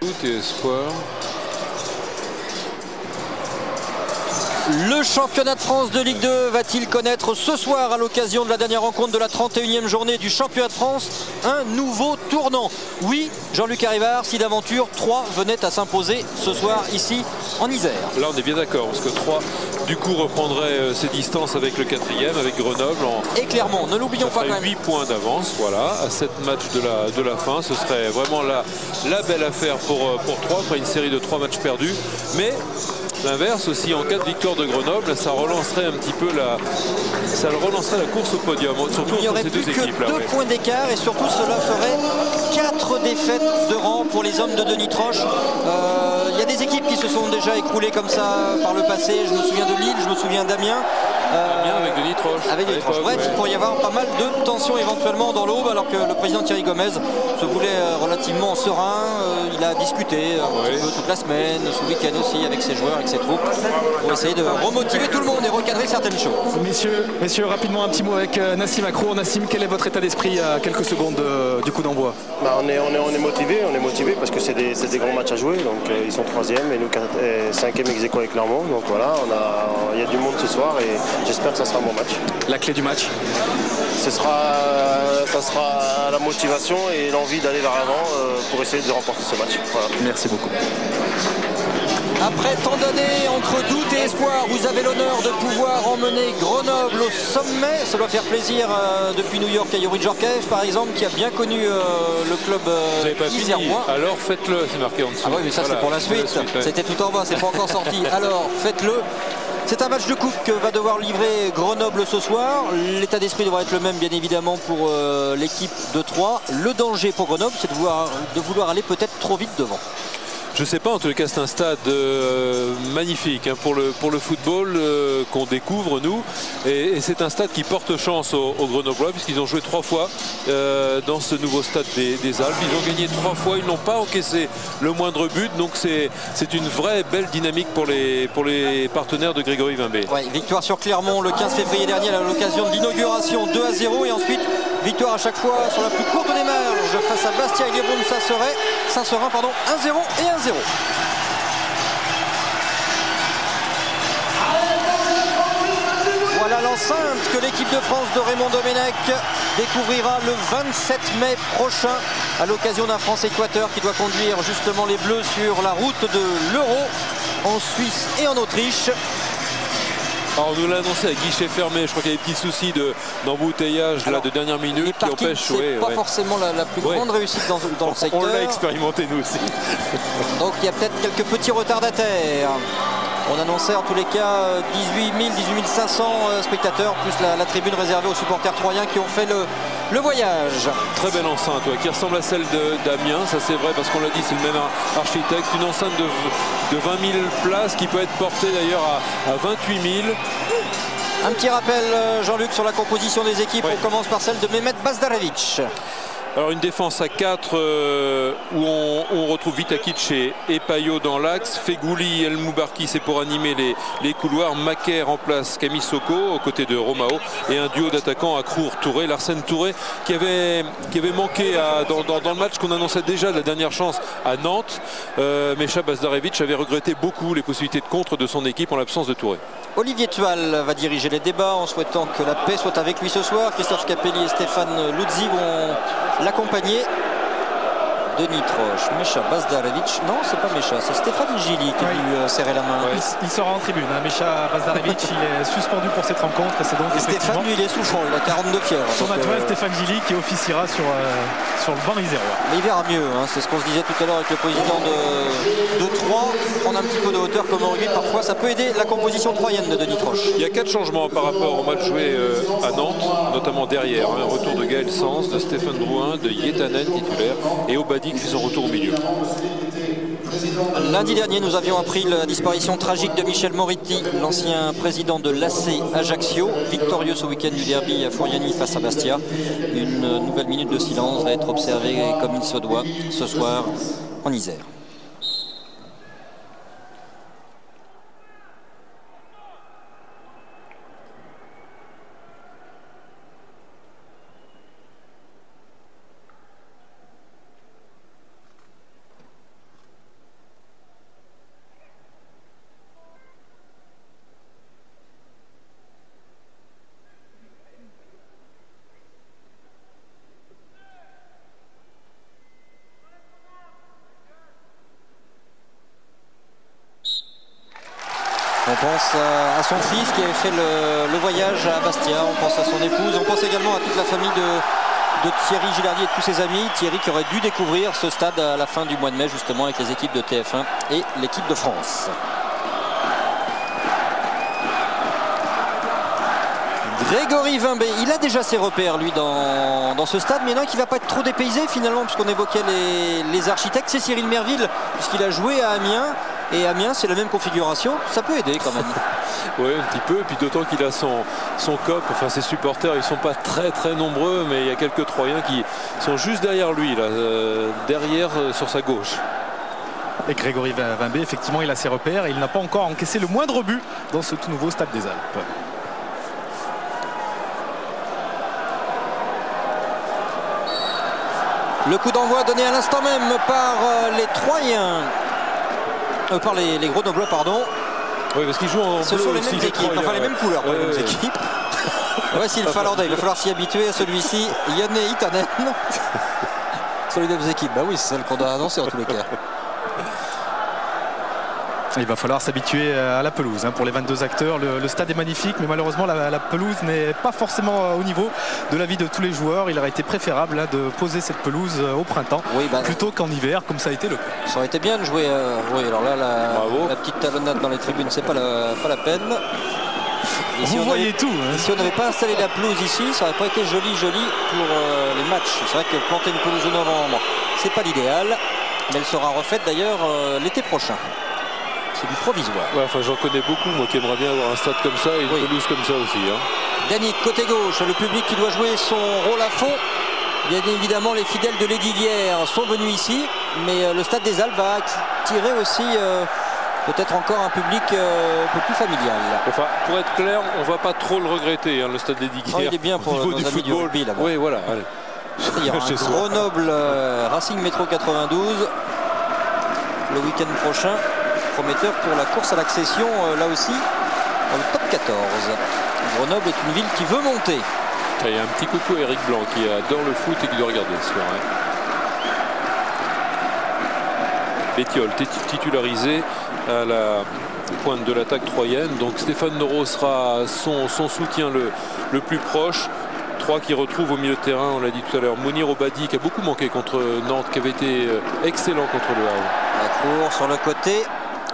Tout est espoir. Le championnat de France de Ligue 2 va-t-il connaître ce soir, à l'occasion de la dernière rencontre de la 31e journée du championnat de France, un nouveau tournant? Oui, Jean-Luc Harivard, si d'aventure 3 venait à s'imposer ce soir ici en Isère. Là on est bien d'accord, parce que 3 du coup reprendrait ses distances avec le 4e, avec Grenoble. Et Clermont, ne l'oublions pas quand même. 8 points d'avance, voilà, à 7 matchs de la fin. Ce serait vraiment la belle affaire pour 3, après une série de 3 matchs perdus. Mais l'inverse aussi, en cas de victoire de Grenoble, ça relancerait un petit peu la course au podium. Surtout il n'y aurait plus que 2 points d'écart, et surtout cela ferait 4 défaites de rang pour les hommes de Denis Troche. Il y a des équipes qui se sont déjà écroulées comme ça par le passé. Je me souviens de Lille, je me souviens d'Amiens. Avec Denis Troche. Avec Denis Troche. Bref, il pourrait y avoir pas mal de tensions éventuellement dans l'Aube, alors que le président Thierry Gomez se voulait relativement serein. Il a discuté un petit peu toute la semaine, ce week-end aussi, avec ses joueurs, avec ses troupes, pour essayer de remotiver tout le monde et recadrer certaines choses. Messieurs, rapidement un petit mot avec Nassim Akro. Nassim, quel est votre état d'esprit à quelques secondes du coup d'envoi? On est motivé parce que c'est des grands matchs à jouer. Donc ils sont 3e et nous 5e ex aequo avec Clermont. Donc voilà, il y a du monde ce soir et j'espère que ça sera un bon match. La clé du match, ça sera la motivation et l'envie d'aller vers l'avant pour essayer de remporter ce match. Voilà. Merci beaucoup. Après tant d'années entre doute et espoir, vous avez l'honneur de pouvoir emmener Grenoble au sommet. Ça doit faire plaisir depuis New York à Yuri Djorkaeff, par exemple, qui a bien connu le club Vous n'avez pas fini, alors faites-le, c'est marqué en dessous. Ah oui, mais ça voilà, c'est pour la suite. C'était tout en bas, c'est pas encore sorti. Alors faites-le. C'est un match de coupe que va devoir livrer Grenoble ce soir. L'état d'esprit devra être le même, bien évidemment, pour l'équipe de Troyes. Le danger pour Grenoble, c'est de vouloir aller peut-être trop vite devant. Je sais pas, en tout cas c'est un stade magnifique hein, pour le football qu'on découvre nous, et c'est un stade qui porte chance aux Grenoblois, puisqu'ils ont joué 3 fois dans ce nouveau stade des Alpes. Ils ont gagné 3 fois, ils n'ont pas encaissé le moindre but, donc c'est une vraie belle dynamique pour les partenaires de Grégory Vimbé. Ouais, victoire sur Clermont le 15 février dernier à l'occasion de l'inauguration, 2-0, et ensuite victoire à chaque fois sur la plus courte des marges face à Bastia et Liébourne Saint-Seurin, 1-0 et 1-0. Voilà l'enceinte que l'équipe de France de Raymond Domenech découvrira le 27 mai prochain à l'occasion d'un France-Équateur qui doit conduire justement les Bleus sur la route de l'Euro en Suisse et en Autriche. Alors on nous l'a annoncé à guichet fermé, je crois qu'il y a des petits soucis d'embouteillage de dernière minute qui empêchent. C'est pas forcément la plus grande réussite dans le secteur. On l'a expérimenté nous aussi. Donc il y a peut-être quelques petits retardataires. On annonçait en tous les cas 18 500 spectateurs, plus la tribune réservée aux supporters troyens qui ont fait le voyage. Très belle enceinte, qui ressemble à celle d'Amiens, ça c'est vrai parce qu'on l'a dit, c'est le même architecte. Une enceinte de 20 000 places qui peut être portée d'ailleurs à 28 000. Un petit rappel, Jean-Luc, sur la composition des équipes. On commence par celle de Mehmet Bazdarevic. Alors une défense à 4 où on retrouve Vitakic et Payot dans l'axe. Fegouli et El Moubarki, c'est pour animer les couloirs. Maker remplace Camille Soko aux côtés de Romao, et un duo d'attaquants à Krour-Touré. Larsen Touré qui avait manqué dans le match qu'on annonçait déjà de la dernière chance à Nantes. Mecha Bazdarevic avait regretté beaucoup les possibilités de contre de son équipe en l'absence de Touré. Olivier Tual va diriger les débats en souhaitant que la paix soit avec lui ce soir. Christophe Capelli et Stéphane Luzzi vont l'accompagner. Denis Troche, Mecha Bazdarevic. Non, c'est pas Mecha, c'est Stéphane Gilly qui a dû serrer la main. Il sera en tribune. Mecha Bazdarevic, il est suspendu pour cette rencontre. Et c'est donc Stéphane, lui, il est souffrant, il a 42 fièvre. Son adjoint Stéphane Gilly qui officiera sur le banc isérois. Mais il verra mieux, hein. C'est ce qu'on se disait tout à l'heure avec le président de Troyes. Prendre un petit peu de hauteur comme au rugby, parfois, ça peut aider la composition troyenne de Denis Troche. Il y a 4 changements par rapport au match joué à Nantes, notamment derrière. Un retour de Gaël Sens, de Stéphane Drouin, de Yetanen titulaire, et Obadi qui fait son retour au milieu. Lundi dernier, nous avions appris la disparition tragique de Michel Moretti, l'ancien président de l'AC Ajaccio, victorieux ce week-end du derby à Furiani face à Bastia. Une nouvelle minute de silence va être observée comme il se doit ce soir en Isère. On pense à son fils qui avait fait le voyage à Bastia, on pense à son épouse, on pense également à toute la famille de Thierry Gilardi et de tous ses amis. Thierry qui aurait dû découvrir ce stade à la fin du mois de mai justement avec les équipes de TF1 et l'équipe de France. Grégory Vimbé, il a déjà ses repères lui dans ce stade, mais non, qui ne va pas être trop dépaysé finalement, puisqu'on évoquait les architectes. C'est Cyril Merville, puisqu'il a joué à Amiens, et Amiens c'est la même configuration, ça peut aider quand même. Oui, un petit peu, et puis d'autant qu'il a son COP, enfin ses supporters, ils ne sont pas très nombreux, mais il y a quelques Troyens qui sont juste derrière lui, là, derrière sur sa gauche. Et Grégory Vimbé, effectivement, il a ses repères et il n'a pas encore encaissé le moindre but dans ce tout nouveau stade des Alpes. Le coup d'envoi donné à l'instant même par les Troyens, par les Grenoblois, pardon. Oui, parce qu'ils jouent en Ce bleu sont les aussi, mêmes équipes, Troyens, enfin les mêmes couleurs pour les mêmes équipes. Voici le Finlandais, il va falloir s'y habituer à celui-ci, Janne Itanen. Sur les mêmes équipes, bah oui, c'est celle qu'on doit annoncer en tous les cas. Il va falloir s'habituer à la pelouse pour les 22 acteurs. Le stade est magnifique, mais malheureusement la pelouse n'est pas forcément au niveau de la vie de tous les joueurs. Il aurait été préférable de poser cette pelouse au printemps plutôt qu'en hiver, comme ça a été le cas. Ça aurait été bien de jouer. Oui, alors là, la petite talonnade dans les tribunes, c'est pas la peine. Et vous voyez tout. Si on n'avait pas installé la pelouse ici, ça n'aurait pas été joli pour les matchs. C'est vrai que planter une pelouse en novembre, c'est pas l'idéal, mais elle sera refaite d'ailleurs l'été prochain. C'est du provisoire. Ouais, enfin, j'en connais beaucoup, moi, qui aimerais bien avoir un stade comme ça et une pelouse comme ça aussi. Dany, côté gauche, le public qui doit jouer son rôle à fond. Bien évidemment, les fidèles de Lesdiguières sont venus ici, mais le stade des Alpes va attirer aussi peut-être encore un public un peu plus familial. Enfin, pour être clair, on va pas trop le regretter, le stade des Lesdiguières. Oh, il est bien pour nos amis du rugby là-bas. Oui, voilà. Allez. Il y aura un Grenoble Racing Métro 92 le week-end prochain. Prometteur pour la course à l'accession, là aussi, dans le top 14. Grenoble est une ville qui veut monter. Il y a un petit coucou à Eric Blanc qui adore le foot et qui doit regarder ce soir. Bétiol titularisé à la pointe de l'attaque troyenne. Donc Stéphane Noro sera son soutien le plus proche. 3 qui retrouvent au milieu de terrain, on l'a dit tout à l'heure, Mounir Obadi qui a beaucoup manqué contre Nantes, qui avait été excellent contre le Havre. La cour sur le côté,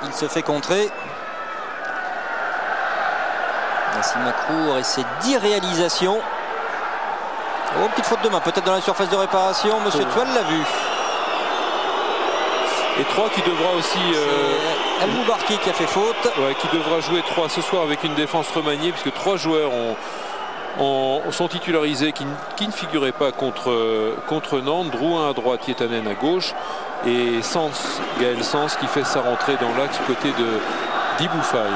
il se fait contrer. Nassim Makrour et ses 10 réalisations. Oh, petite faute de main, peut-être dans la surface de réparation. Monsieur Tual l'a vu. Et 3 qui devra aussi... El Moubarki qui a fait faute. Ouais, qui devra jouer 3 ce soir avec une défense remaniée, puisque 3 joueurs sont titularisés qui ne figuraient pas contre Nantes. Drouin à droite, Yetanen à gauche. Et Gaël Sens qui fait sa rentrée dans l'axe côté de Diboufaï.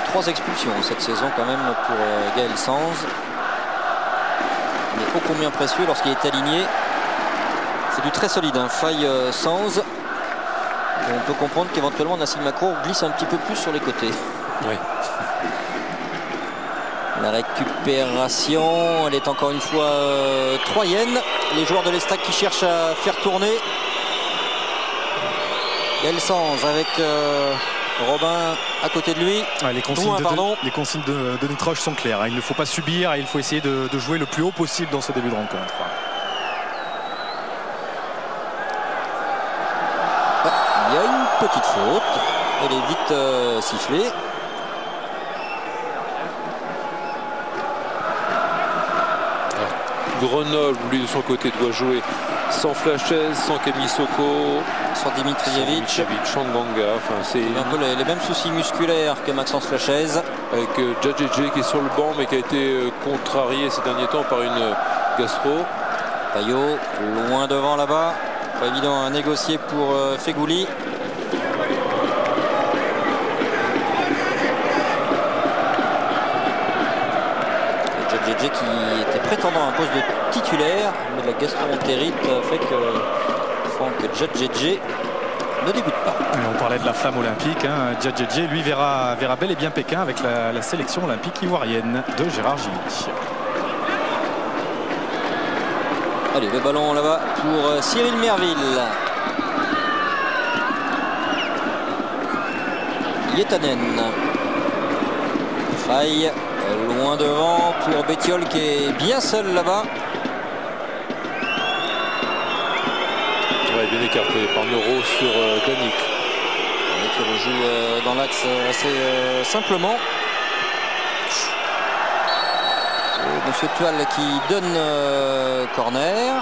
3 expulsions cette saison quand même pour Gaël Sens. Il est ô combien précieux lorsqu'il est aligné. C'est du très solide, Faye Sens. Et on peut comprendre qu'éventuellement Nassim Makrour glisse un petit peu plus sur les côtés. Oui. La récupération, elle est encore une fois troyenne. Les joueurs de l'Estac qui cherchent à faire tourner. Gaël Sens avec Robin à côté de lui. Les consignes de Nitroche sont claires. Il ne faut pas subir, il faut essayer de jouer le plus haut possible dans ce début de rencontre. Il y a une petite faute. Elle est vite sifflée. Grenoble, lui de son côté, doit jouer sans Flachez, sans Camille Soko, sans Dimitrijevic, Chandanga. Enfin, c'est un peu les mêmes soucis musculaires que Maxence Flachez. Avec Djadjedje qui est sur le banc mais qui a été contrarié ces derniers temps par une gastro. Payot loin devant là-bas. Pas évident à négocier pour Fegouli. Djadjedje qui était prétendant à un poste de titulaire, mais la gastroentérite fait que Franck Djadjedje ne débute pas. Et on parlait de la flamme olympique. Djadjedje, lui, verra bel et bien Pékin avec la sélection olympique ivoirienne de Gérard Gilly. Allez, le ballon là-bas pour Cyril Merville. Yetanen. faille loin devant pour Bettiol qui est bien seul là-bas. Ouais, bien écarté par Noro sur Danic. Et qui rejoue dans l'axe assez simplement. Et Monsieur Tual qui donne corner.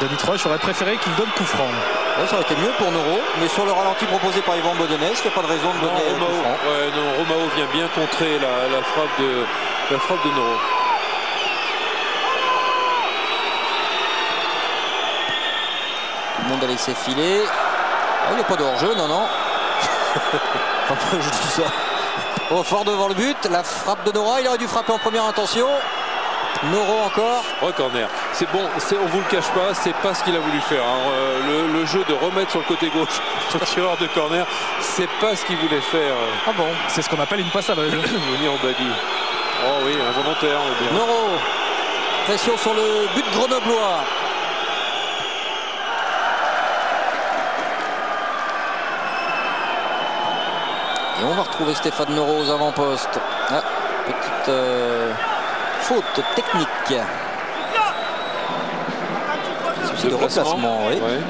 Denis Roche aurait préféré qu'il donne coup franc. Ouais, ça aurait été mieux pour Noro, mais sur le ralenti proposé par Yvan Bodenès, il n'y a pas de raison de donner coup franc. Ouais, non, Romao vient bien contrer la frappe de Noro. Tout le monde a laissé filer. Ah, il n'y a pas de hors-jeu, non, non. Après, je dis ça. Oh, fort devant le but, la frappe de Nora, il aurait dû frapper en première intention. Noro encore. Oh, corner. C'est bon, on vous le cache pas, c'est pas ce qu'il a voulu faire. Hein. Le jeu de remettre sur le côté gauche le tireur de corner, c'est pas ce qu'il voulait faire. Ah bon, c'est ce qu'on appelle une passe aveugle. Mounir Obadi. Oh oui, involontaire. Noro. Pression sur le but grenoblois. Et on va retrouver Stéphane Noro aux avant-postes. Ah, petite faute technique. Souci de replacement, oui. Ouais.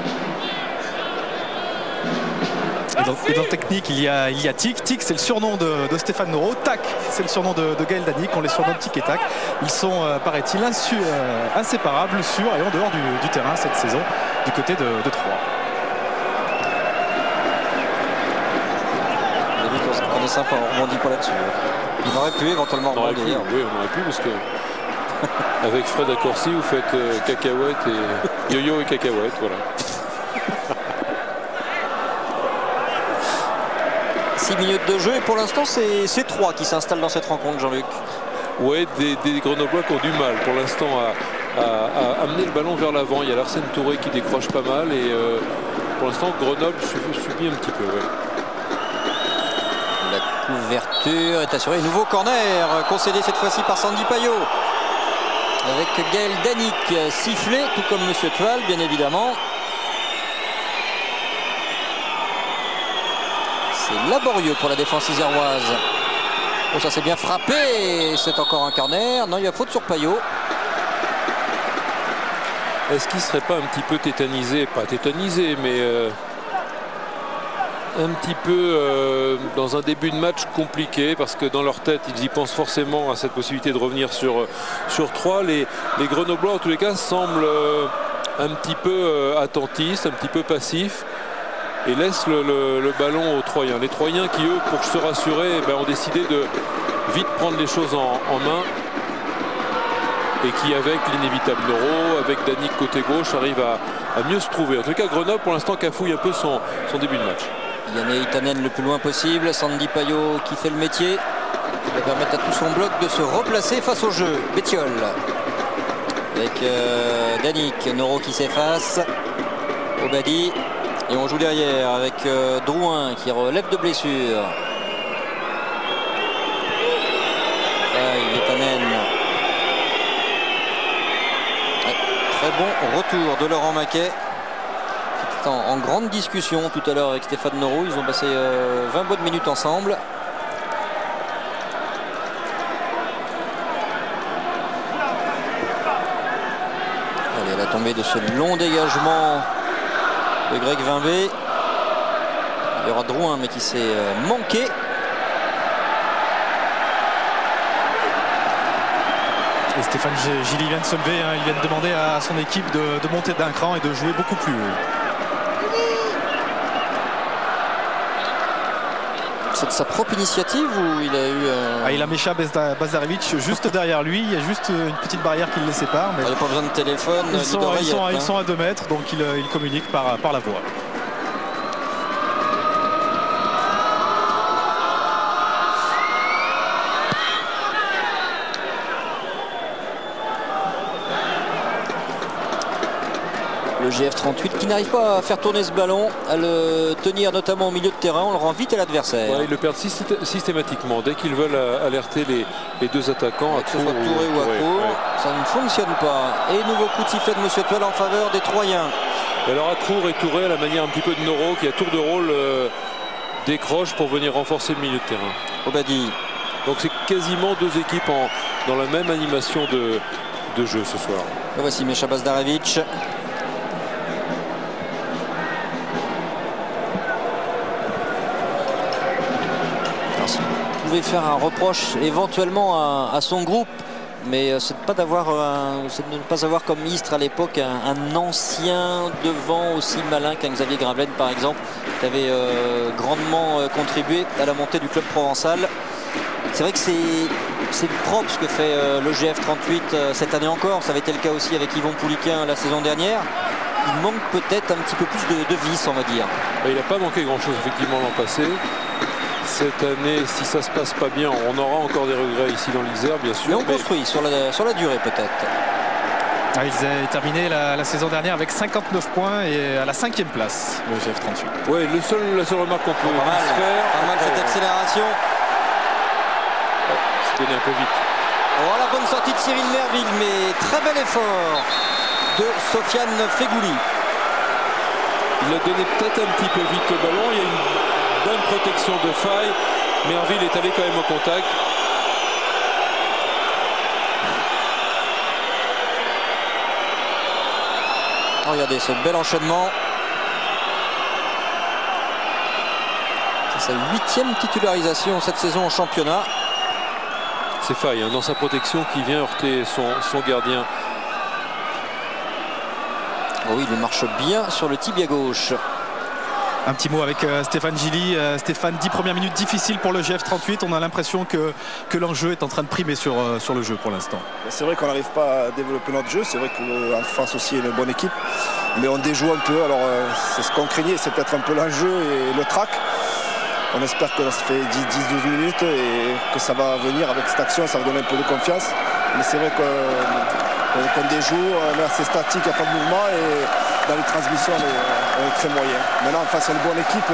Et dans technique, il y a Tic. Tic, c'est le surnom de Stéphane Noro. Tac, c'est le surnom de Gaël Danic. On les surnomme Tic et Tac. Ils sont, paraît-il, inséparables sur et en dehors du terrain cette saison du côté de Troyes. On est sympa, on rebondit pas là-dessus. Il aurait pu éventuellement rebondir. Oui, on aurait pu parce que avec Fred Accorsi, vous faites cacahuète et yo-yo et cacahuète, voilà. 6 minutes de jeu et pour l'instant c'est 3 qui s'installent dans cette rencontre, Jean-Luc. Ouais, des Grenoblois qui ont du mal pour l'instant à amener le ballon vers l'avant. Il y a Larsen Touré qui décroche pas mal et pour l'instant Grenoble subit un petit peu. Ouais. La couverture est assurée. Nouveau corner concédé cette fois-ci par Sandy Payot. Avec Gaël Danic sifflé, tout comme Monsieur Tual, bien évidemment. C'est laborieux pour la défense iséroise. Oh, ça s'est bien frappé. C'est encore un corner. Non, il y a faute sur Payot. Est-ce qu'il ne serait pas un petit peu tétanisé? Pas tétanisé, mais un petit peu dans un début de match compliqué, parce que dans leur tête, ils y pensent forcément à cette possibilité de revenir sur Troyes. Les Grenoblois, en tous les cas, semblent un petit peu attentistes, un petit peu passifs, et laissent le ballon aux Troyens. Les Troyens qui, eux, pour se rassurer, ont décidé de vite prendre les choses en main, et qui, avec l'inévitable Noro, avec Danic côté gauche, arrive à mieux se trouver. En tout cas, Grenoble, pour l'instant, cafouille un peu son début de match. Yanné Itanen le plus loin possible. Sandy Payot qui fait le métier. Qui va permettre à tout son bloc de se replacer face au jeu. Bettiol. Avec Danic. Noro qui s'efface. Obadi. Et on joue derrière avec Drouin qui relève de blessure. Itanen. Très bon retour de Laurent Maquet. En grande discussion tout à l'heure avec Stéphane Noro. Ils ont passé 20 bonnes minutes ensemble. Allez, à la tombée de ce long dégagement de Greg Vimbé. Il y aura Drouin mais qui s'est manqué. Et Stéphane Gilly vient de se lever, hein. Il vient de demander à son équipe de monter d'un cran et de jouer beaucoup plus haut. C'est de sa propre initiative ou il a eu il a Mecha Bazarevic juste derrière lui. Il y a juste une petite barrière qui le sépare. Mais il n'y a pas besoin de téléphone. Ils sont à 2 mètres, donc ils communiquent par la voix. Le GF38 qui n'arrive pas à faire tourner ce ballon, à le tenir notamment au milieu de terrain, on le rend vite à l'adversaire. Ouais, ils le perdent systématiquement. Dès qu'ils veulent alerter les deux attaquants, que ce soit Touré ou Accour, ça ne fonctionne pas. Et nouveau coup de sifflet de Monsieur Tual en faveur des Troyens. Et alors Accour et Touré, à la manière un petit peu de Noro, qui à tour de rôle décroche pour venir renforcer le milieu de terrain. Obadi Donc c'est quasiment deux équipes dans la même animation de jeu ce soir. Et voici Meša Bazdarević. Pouvait faire un reproche éventuellement à son groupe, mais c'est de ne pas avoir comme Istres à l'époque un ancien devant aussi malin qu'un Xavier Gravelaine par exemple, qui avait grandement contribué à la montée du club provençal. C'est vrai que c'est propre ce que fait le GF38 cette année encore. Ça avait été le cas aussi avec Yvon Pouliquin la saison dernière. Il manque peut-être un petit peu plus de vis, on va dire. Il n'a pas manqué grand chose effectivement l'an passé. Cette année, si ça se passe pas bien, on aura encore des regrets ici dans l'Isère, bien sûr. Mais on construit sur la durée peut-être. Ah, ils avaient terminé la saison dernière avec 59 points et à la 5e place, le GF38. Oui, la seule remarque qu'on peut faire. Pas mal cette accélération. C'est donné un peu vite. Oh, la bonne sortie de Cyril Merville, mais très bel effort de Sofiane Fegouli. Il a donné peut-être un petit peu vite le ballon. Il y a une bonne protection de Faye. Merville est allé quand même au contact. Regardez ce bel enchaînement. C'est sa 8e titularisation cette saison en championnat. C'est Faye dans sa protection qui vient heurter son gardien. Oh oui, il marche bien sur le tibia gauche. Un petit mot avec Stéphane Gilly. Stéphane, 10 premières minutes difficiles pour le GF38. On a l'impression que l'enjeu est en train de primer sur le jeu pour l'instant. C'est vrai qu'on n'arrive pas à développer notre jeu. C'est vrai qu'en face aussi, il y a une bonne équipe. Mais on déjoue un peu. Alors, c'est ce qu'on craignait. C'est peut-être un peu l'enjeu et le trac. On espère que ça fait 10-12 minutes et que ça va venir avec cette action. Ça va donner un peu de confiance. Mais c'est vrai qu'on déjoue. On est assez statique, il n'y a pas de mouvement. Et dans les transmissions, on est très moyen. Maintenant, face à une bonne équipe,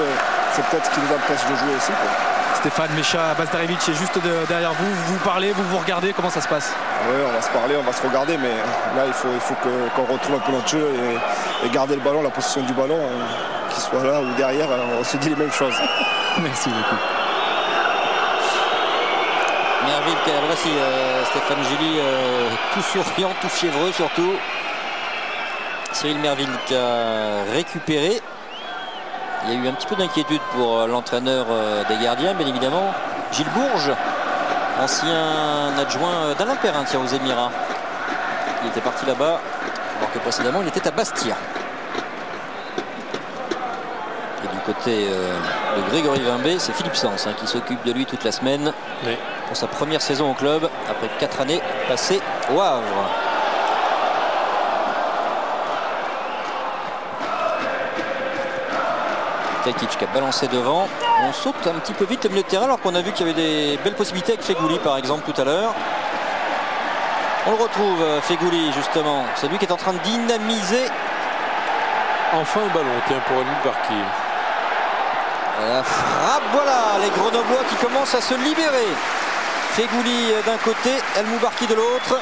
c'est peut-être ce qui nous empêche de jouer aussi, quoi. Stéphane, Meša Bazdarević est juste derrière vous. Vous parlez, vous regardez. Comment ça se passe? Oui, on va se parler, on va se regarder. Mais là, il faut qu'on retrouve un peu notre jeu et garder le ballon, la position du ballon, qu'il soit là ou derrière. On se dit les mêmes choses. Merci beaucoup. Merville, voici Stéphane Gilly, tout souriant, tout fiévreux surtout. Cyril Merville qui a récupéré. Il y a eu un petit peu d'inquiétude pour l'entraîneur des gardiens, bien évidemment. Gilles Bourges, ancien adjoint d'Alain Perrin, aux Émirats. Il était parti là-bas, alors que précédemment il était à Bastia. Et du côté de Grégory Vimbé, c'est Philippe Sens qui s'occupe de lui toute la semaine. Oui. Pour sa première saison au club, après 4 années passées au Havre. Tajkic qui a balancé devant. On saute un petit peu vite le milieu de terrain alors qu'on a vu qu'il y avait des belles possibilités avec Fegouli par exemple tout à l'heure. On le retrouve, Fegouli justement. C'est lui qui est en train de dynamiser. Enfin le ballon, tiens, pour El Moubarki. La frappe, voilà, les Grenoblois qui commencent à se libérer. Fegouli d'un côté, El Moubarki de l'autre.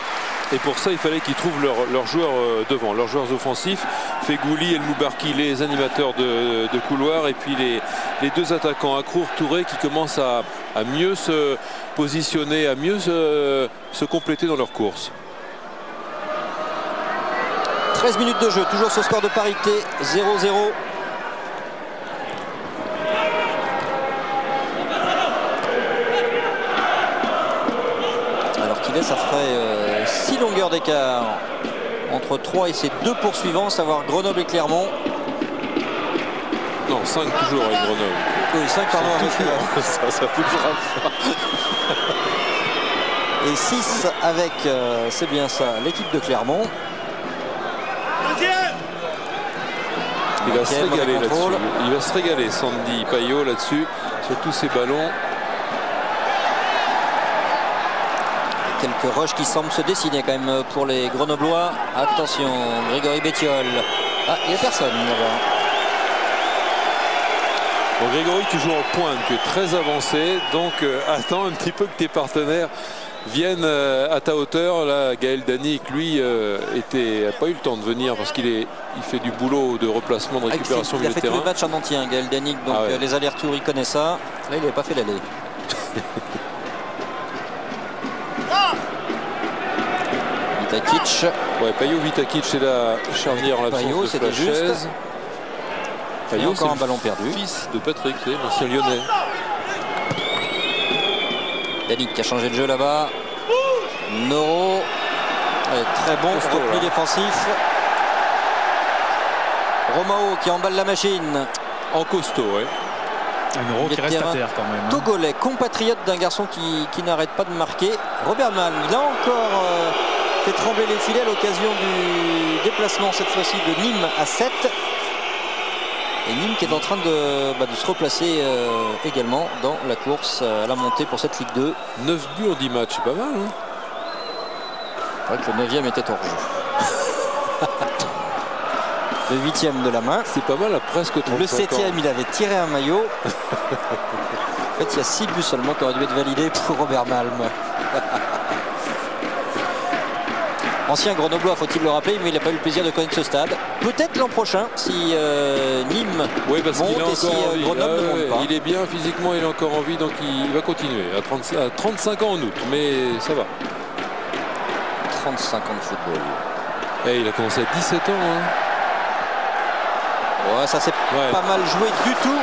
Et pour ça, il fallait qu'ils trouvent leurs joueurs devant, leurs joueurs offensifs. Fegouli, El Moubarki, les animateurs de couloir. Et puis les deux attaquants, Akrour, Touré, qui commencent à mieux se positionner, à mieux se compléter dans leur course. 13 minutes de jeu, toujours ce score de parité, 0-0. Alors qu'il est, ça ferait 6 longueurs d'écart entre 3 et ses 2 poursuivants, à savoir Grenoble et Clermont. Non, 5 toujours avec Grenoble. Oui, 5 pardon. Ça peut Et 6 avec, c'est bien ça, l'équipe de Clermont. Il va se régaler là-dessus. Il va se régaler, Sandy Payot, là-dessus, sur tous ces ballons. Quelques rushs qui semblent se dessiner quand même pour les Grenoblois. Attention, Grégory Bettiol. Ah, il n'y a personne là-bas. Bon, Grégory, tu joues en pointe, tu es très avancé. Donc, attends un petit peu que tes partenaires viennent à ta hauteur. Là, Gaël Danic, lui, n'a pas eu le temps de venir parce qu'il fait du boulot de replacement, de récupération milieu de terrain. Il a fait tout le match en entier, Gaël Danic, donc les allers-retours, il connaît ça. Là, il n'avait pas fait l'aller. Vitakic. Ouais, Payot, Vitakic, c'est la charnière en l'absence de Flachaise. Payot, encore un ballon perdu. Fils de Patrick, l'ancien Lyonnais. Danick qui a changé de jeu là-bas. Noro. Très bon repli défensif. Romao qui emballe la machine. En costaud, ouais. Un Noro qui reste à terre quand même. Togolais, compatriote d'un garçon qui n'arrête pas de marquer. Robert Malm, il a encore fait trembler les filets à l'occasion du déplacement, cette fois-ci de Nîmes à 7. Et Nîmes qui est en train de se replacer également dans la course à la montée pour cette Ligue 2. 9 buts en 10 matchs, c'est pas mal. Hein, c'est vrai que le 9e était hors jeu. Le 8e de la main. C'est pas mal à presque 35 ans. Le 7e, il avait tiré un maillot. En fait, il y a 6 buts seulement qui auraient dû être validés pour Robert Malm. Ancien Grenoblois, faut-il le rappeler, mais il n'a pas eu le plaisir de connaître ce stade. Peut-être l'an prochain, si Nîmes monte et si Grenoble ne monte pas. Il est bien physiquement, il a encore envie, donc il va continuer. À 35 ans en août, mais ça va. 35 ans de football. Et il a commencé à 17 ans. Hein. Ouais, ça s'est pas mal joué du tout.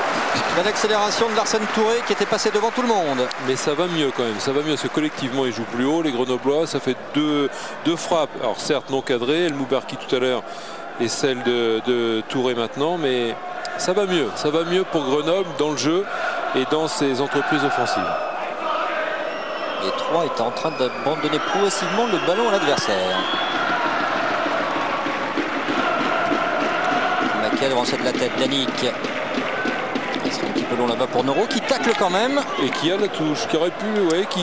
L'accélération de Larsen Touré qui était passé devant tout le monde. Mais ça va mieux quand même, ça va mieux parce que collectivement ils jouent plus haut, les Grenoblois. Ça fait deux frappes, alors certes non cadrées, El Moubarki tout à l'heure et celle de Touré maintenant, mais ça va mieux pour Grenoble dans le jeu et dans ses entreprises offensives. Les trois étaient en train d'abandonner progressivement le ballon à l'adversaire. Devant cette de la tête, Danick. Il sera un petit peu long là-bas pour Noro qui tacle quand même. Et qui a la touche, qui aurait pu,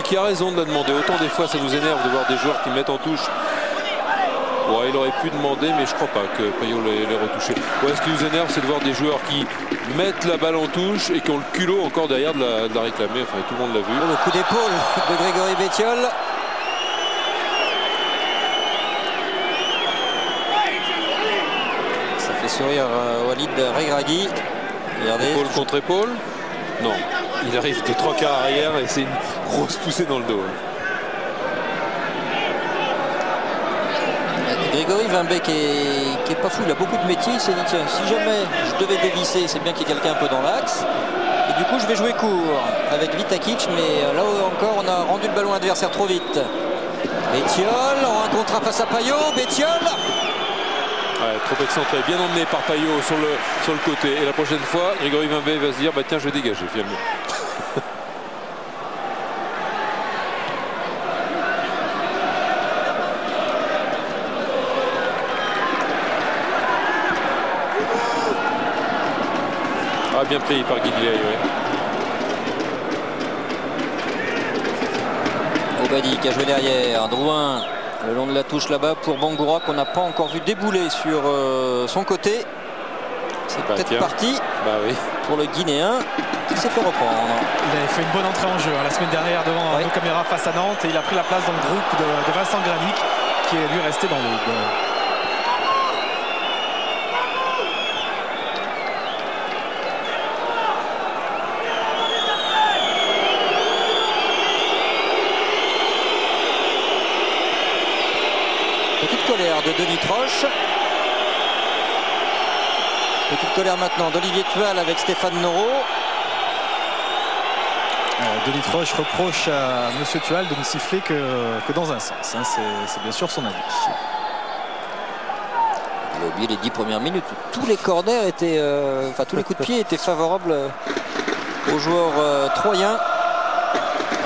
qui a raison de la demander. Autant des fois ça vous énerve de voir des joueurs qui mettent en touche. Ouais, il aurait pu demander, mais je crois pas que Payot l'ait retouché. Ouais, ce qui nous énerve, c'est de voir des joueurs qui mettent la balle en touche et qui ont le culot encore derrière de la réclamer. Enfin, tout le monde l'a vu. Le coup d'épaule de Grégory Bettiol. Sourire Walid Regragui. Regardez. Épaule contre épaule. Non, il arrive de 3 quarts arrière et c'est une grosse poussée dans le dos. Grégory Vimbé qui est pas fou, il a beaucoup de métiers. Il s'est dit tiens, si jamais je devais dévisser, c'est bien qu'il y ait quelqu'un un peu dans l'axe. Et du coup je vais jouer court avec Vitakic, mais là encore on a rendu le ballon adversaire trop vite. Bettiol en un contrat face à Payot. Bettiol. Ouais, trop excentré, bien emmené par Payot sur le côté. Et la prochaine fois, Grégory Vimbé va se dire bah tiens, je vais dégager finalement. Ah, bien pris par Guidley, ouais. Obadi qui a joué derrière. Drouin. Le long de la touche là-bas pour Bangoura qu'on n'a pas encore vu débouler sur son côté. C'est peut-être parti pour le Guinéen qui s'est fait reprendre. Il avait fait une bonne entrée en jeu la semaine dernière devant nos caméras face à Nantes et il a pris la place dans le groupe de Vincent Granic qui est lui resté dans le Petite colère de Denis Troche. Petite colère maintenant d'Olivier Tual avec Stéphane Noro. Denis Troche reproche à M. Tual de ne siffler que dans un sens. Hein. C'est bien sûr son avis. Il a oublié les 10 premières minutes. Tous les corners étaient, tous les coups de pied étaient favorables aux joueurs troyens.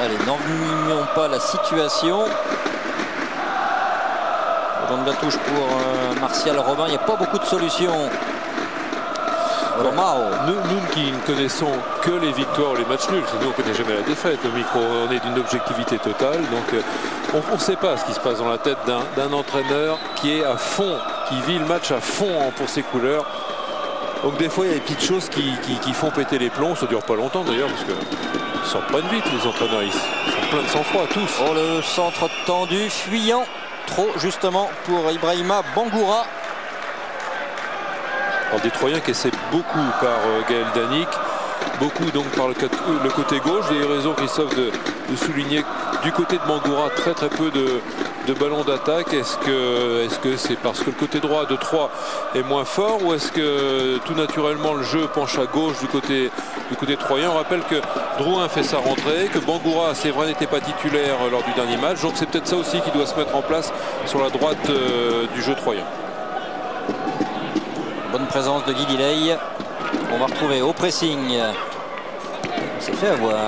Allez, n'envenimons pas la situation. De la touche pour Martial Robin, il n'y a pas beaucoup de solutions. Romao. Nous qui ne connaissons que les victoires ou les matchs nuls, nous on ne connaît jamais la défaite. Au micro, on est d'une objectivité totale, donc on ne sait pas ce qui se passe dans la tête d'un entraîneur qui est à fond, qui vit le match à fond pour ses couleurs. Donc des fois il y a des petites choses qui font péter les plombs. Ça ne dure pas longtemps d'ailleurs parce qu'ils s'en prennent vite les entraîneurs, ils sont pleins de sang-froid tous. Oh, le centre tendu, fuyant. Trop justement pour Ibrahima Bangoura. Alors des Troyens qui essaient beaucoup par Gaël Danick, beaucoup donc par le côté gauche. Vous avez raison, Christophe, de souligner du côté de Bangoura très peu de ballons d'attaque. Est-ce que c'est parce que le côté droit de Troyes est moins fort, ou est-ce que tout naturellement le jeu penche à gauche du côté troyen? On rappelle que Drouin fait sa rentrée, que Bangoura, c'est vrai, n'était pas titulaire lors du dernier match, donc c'est peut-être ça aussi qui doit se mettre en place sur la droite du jeu troyen. Bonne présence de Guy Lilley. On va retrouver au pressing. On s'est fait avoir.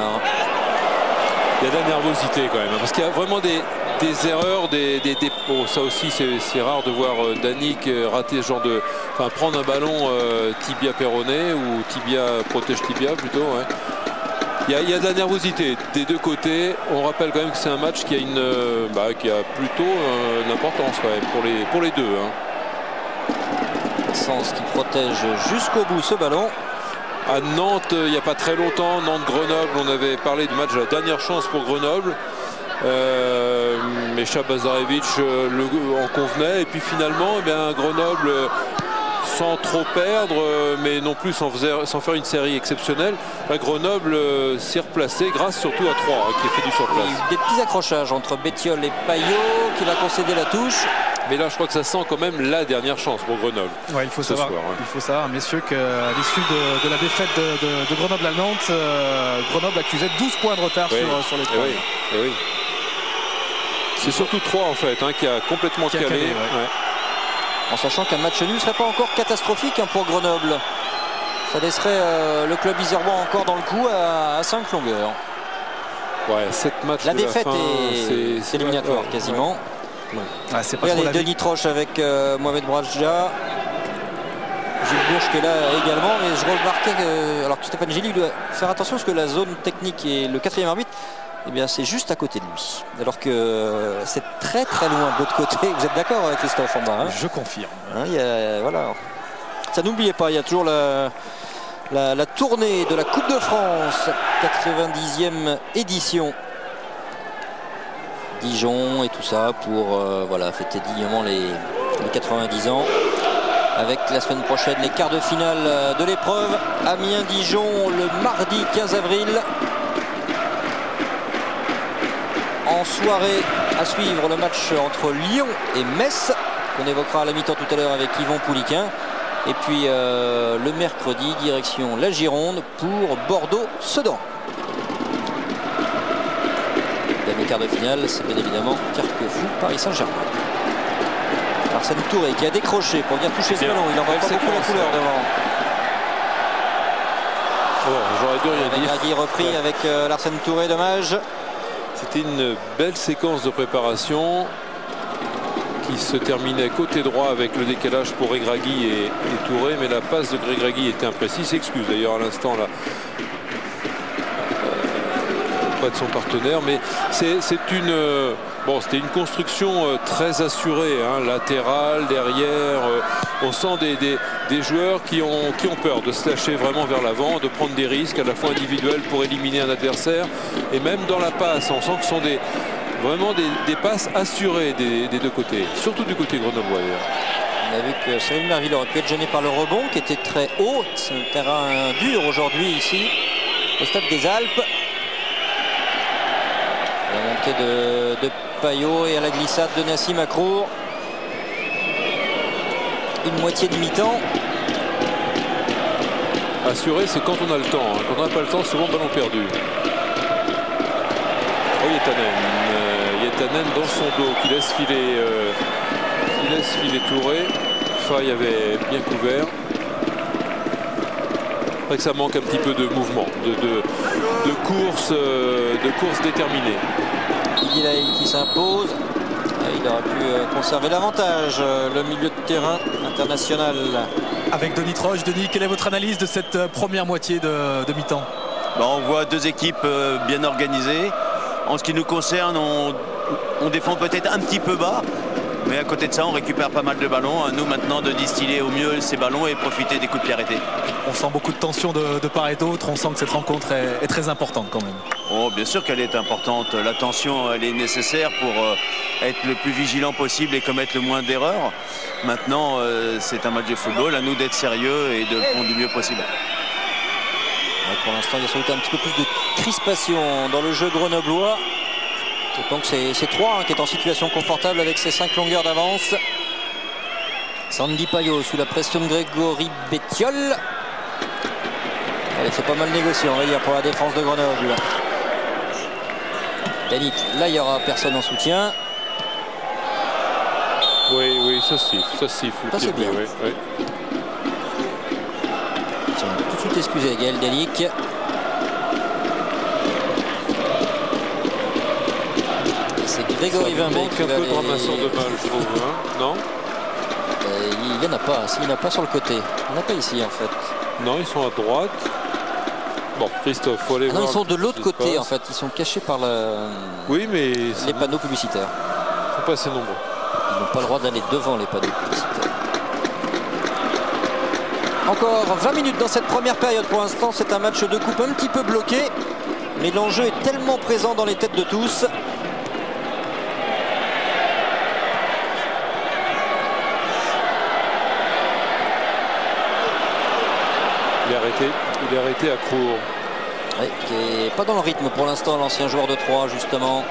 Il y a de la nervosité quand même, parce qu'il y a vraiment des erreurs, bon, ça aussi c'est rare de voir Danick rater ce genre de... Enfin, prendre un ballon tibia péroné ou protège tibia plutôt. Ouais. Il y a de la nervosité des deux côtés. On rappelle quand même que c'est un match qui a plutôt une importance quand même pour les deux. Hein. Sens qui protège jusqu'au bout ce ballon. À Nantes, il n'y a pas très longtemps, Nantes-Grenoble, on avait parlé du match de la dernière chance pour Grenoble. Mais Chabazarevic en convenait, et puis finalement Grenoble, sans trop perdre, mais non plus sans faire une série exceptionnelle, Grenoble s'est replacé grâce surtout à Troyes, qui a fait du surplace. Des petits accrochages entre Bettiol et Payot, qui va concéder la touche. Mais là, je crois que ça sent quand même la dernière chance pour Grenoble. Ouais, il faut savoir, messieurs, qu'à l'issue de la défaite de Grenoble à Nantes, Grenoble accusait 12 points de retard sur les Troyes. Oui. C'est surtout Troyes en fait, qui a complètement calé. Ouais. En sachant qu'un match nul ne serait pas encore catastrophique pour Grenoble. Ça laisserait le club isérois encore dans le coup à 5 longueurs. Ouais, 7 matchs. La défaite est éliminatoire quasiment. Ouais. Ah, regardez Denis Troche avec Mohamed Bradja. Gilles Bourges qui est là également. Mais je remarquais alors que Stéphane Gilly doit faire attention parce que la zone technique et le quatrième arbitre, c'est juste à côté de lui. Alors que c'est très loin de l'autre côté. Vous êtes d'accord avec Christophe en bas? Je confirme. Voilà. Ça, n'oubliez pas, il y a toujours la tournée de la Coupe de France, 90e édition. Dijon et tout ça pour fêter dignement les 90 ans. Avec la semaine prochaine les quarts de finale de l'épreuve. Amiens-Dijon le mardi 15 avril. En soirée à suivre le match entre Lyon et Metz, qu'on évoquera à la mi-temps tout à l'heure avec Yvon Pouliquin. Et puis le mercredi, direction la Gironde pour Bordeaux-Sedan. Les quarts de finale, c'est bien évidemment Carquefou, Paris Saint-Germain. Arsène Touré qui a décroché pour venir toucher ce ballon. Il en va pas beaucoup la couleur devant. J'aurais dû rien dire. Gragui repris avec l'Arsène Touré, dommage. C'était une belle séquence de préparation qui se terminait côté droit avec le décalage pour Regragui et Touré, mais la passe de Regragui était imprécise. S'excuse d'ailleurs à l'instant là de son partenaire, mais c'était une construction très assurée, latérale, derrière. On sent des joueurs qui ont peur de se lâcher vraiment vers l'avant, de prendre des risques à la fois individuels pour éliminer un adversaire, et même dans la passe on sent que ce sont vraiment des passes assurées des deux côtés, surtout du côté grenoblois. On a vu que Cyril Merville aurait pu être gêné par le rebond qui était très haut. C'est un terrain dur aujourd'hui ici au stade des Alpes. La montée de Payot et à la glissade de Nassim Akrour. Une moitié du mi-temps. Assuré, c'est quand on a le temps. Quand on n'a pas le temps, souvent ballon perdu. Oh, Yetanen dans son dos qui laisse filer Touré. Faye avait bien couvert. C'est vrai que ça manque un petit peu de mouvement, de course déterminée. Guilaï qui s'impose. Il aurait pu conserver l'avantage, le milieu de terrain international. Avec Denis Troche. Denis, quelle est votre analyse de cette première moitié de mi-temps? On voit deux équipes bien organisées. En ce qui nous concerne, on défend peut-être un petit peu bas. Mais à côté de ça, on récupère pas mal de ballons. À nous maintenant de distiller au mieux ces ballons et profiter des coups de pied arrêtés. On sent beaucoup de tension de part et d'autre. On sent que cette rencontre est très importante quand même. Oh, bien sûr qu'elle est importante. La tension, elle est nécessaire pour être le plus vigilant possible et commettre le moins d'erreurs. Maintenant, c'est un match de football. À nous d'être sérieux et de prendre du mieux possible. Pour l'instant, il y a sans doute un petit peu plus de crispation dans le jeu grenoblois. D'autant que c'est 3 qui est en situation confortable avec ses 5 longueurs d'avance. Sandy Payot sous la pression de Grégory Bettiol. Allez, c'est pas mal négocié, on va dire, pour la défense de Grenoble. Yannick, là il y aura personne en soutien. Oui, ça siffle. Ça c'est bien. Oui. Tiens, tout de suite excusé Gaël Yannick. C'est Grégory Vimbé manque un peu de ramasseur de balles, je trouve. Hein, non, il n'y en a pas. Il n'y en a pas sur le côté. Il n'y en a pas ici en fait. Non, ils sont à droite. Bon, Christophe, faut aller voir. Non, ils sont de l'autre côté en fait. Ils sont cachés par oui, mais les panneaux publicitaires. Ils ne sont pas assez nombreux. Ils n'ont pas le droit d'aller devant les panneaux publicitaires. Encore 20 minutes dans cette première période. Pour l'instant, c'est un match de coupe un petit peu bloqué. Mais l'enjeu est tellement présent dans les têtes de tous. Il est arrêté à Crour. Oui, qui n'est pas dans le rythme pour l'instant, l'ancien joueur de 3 justement.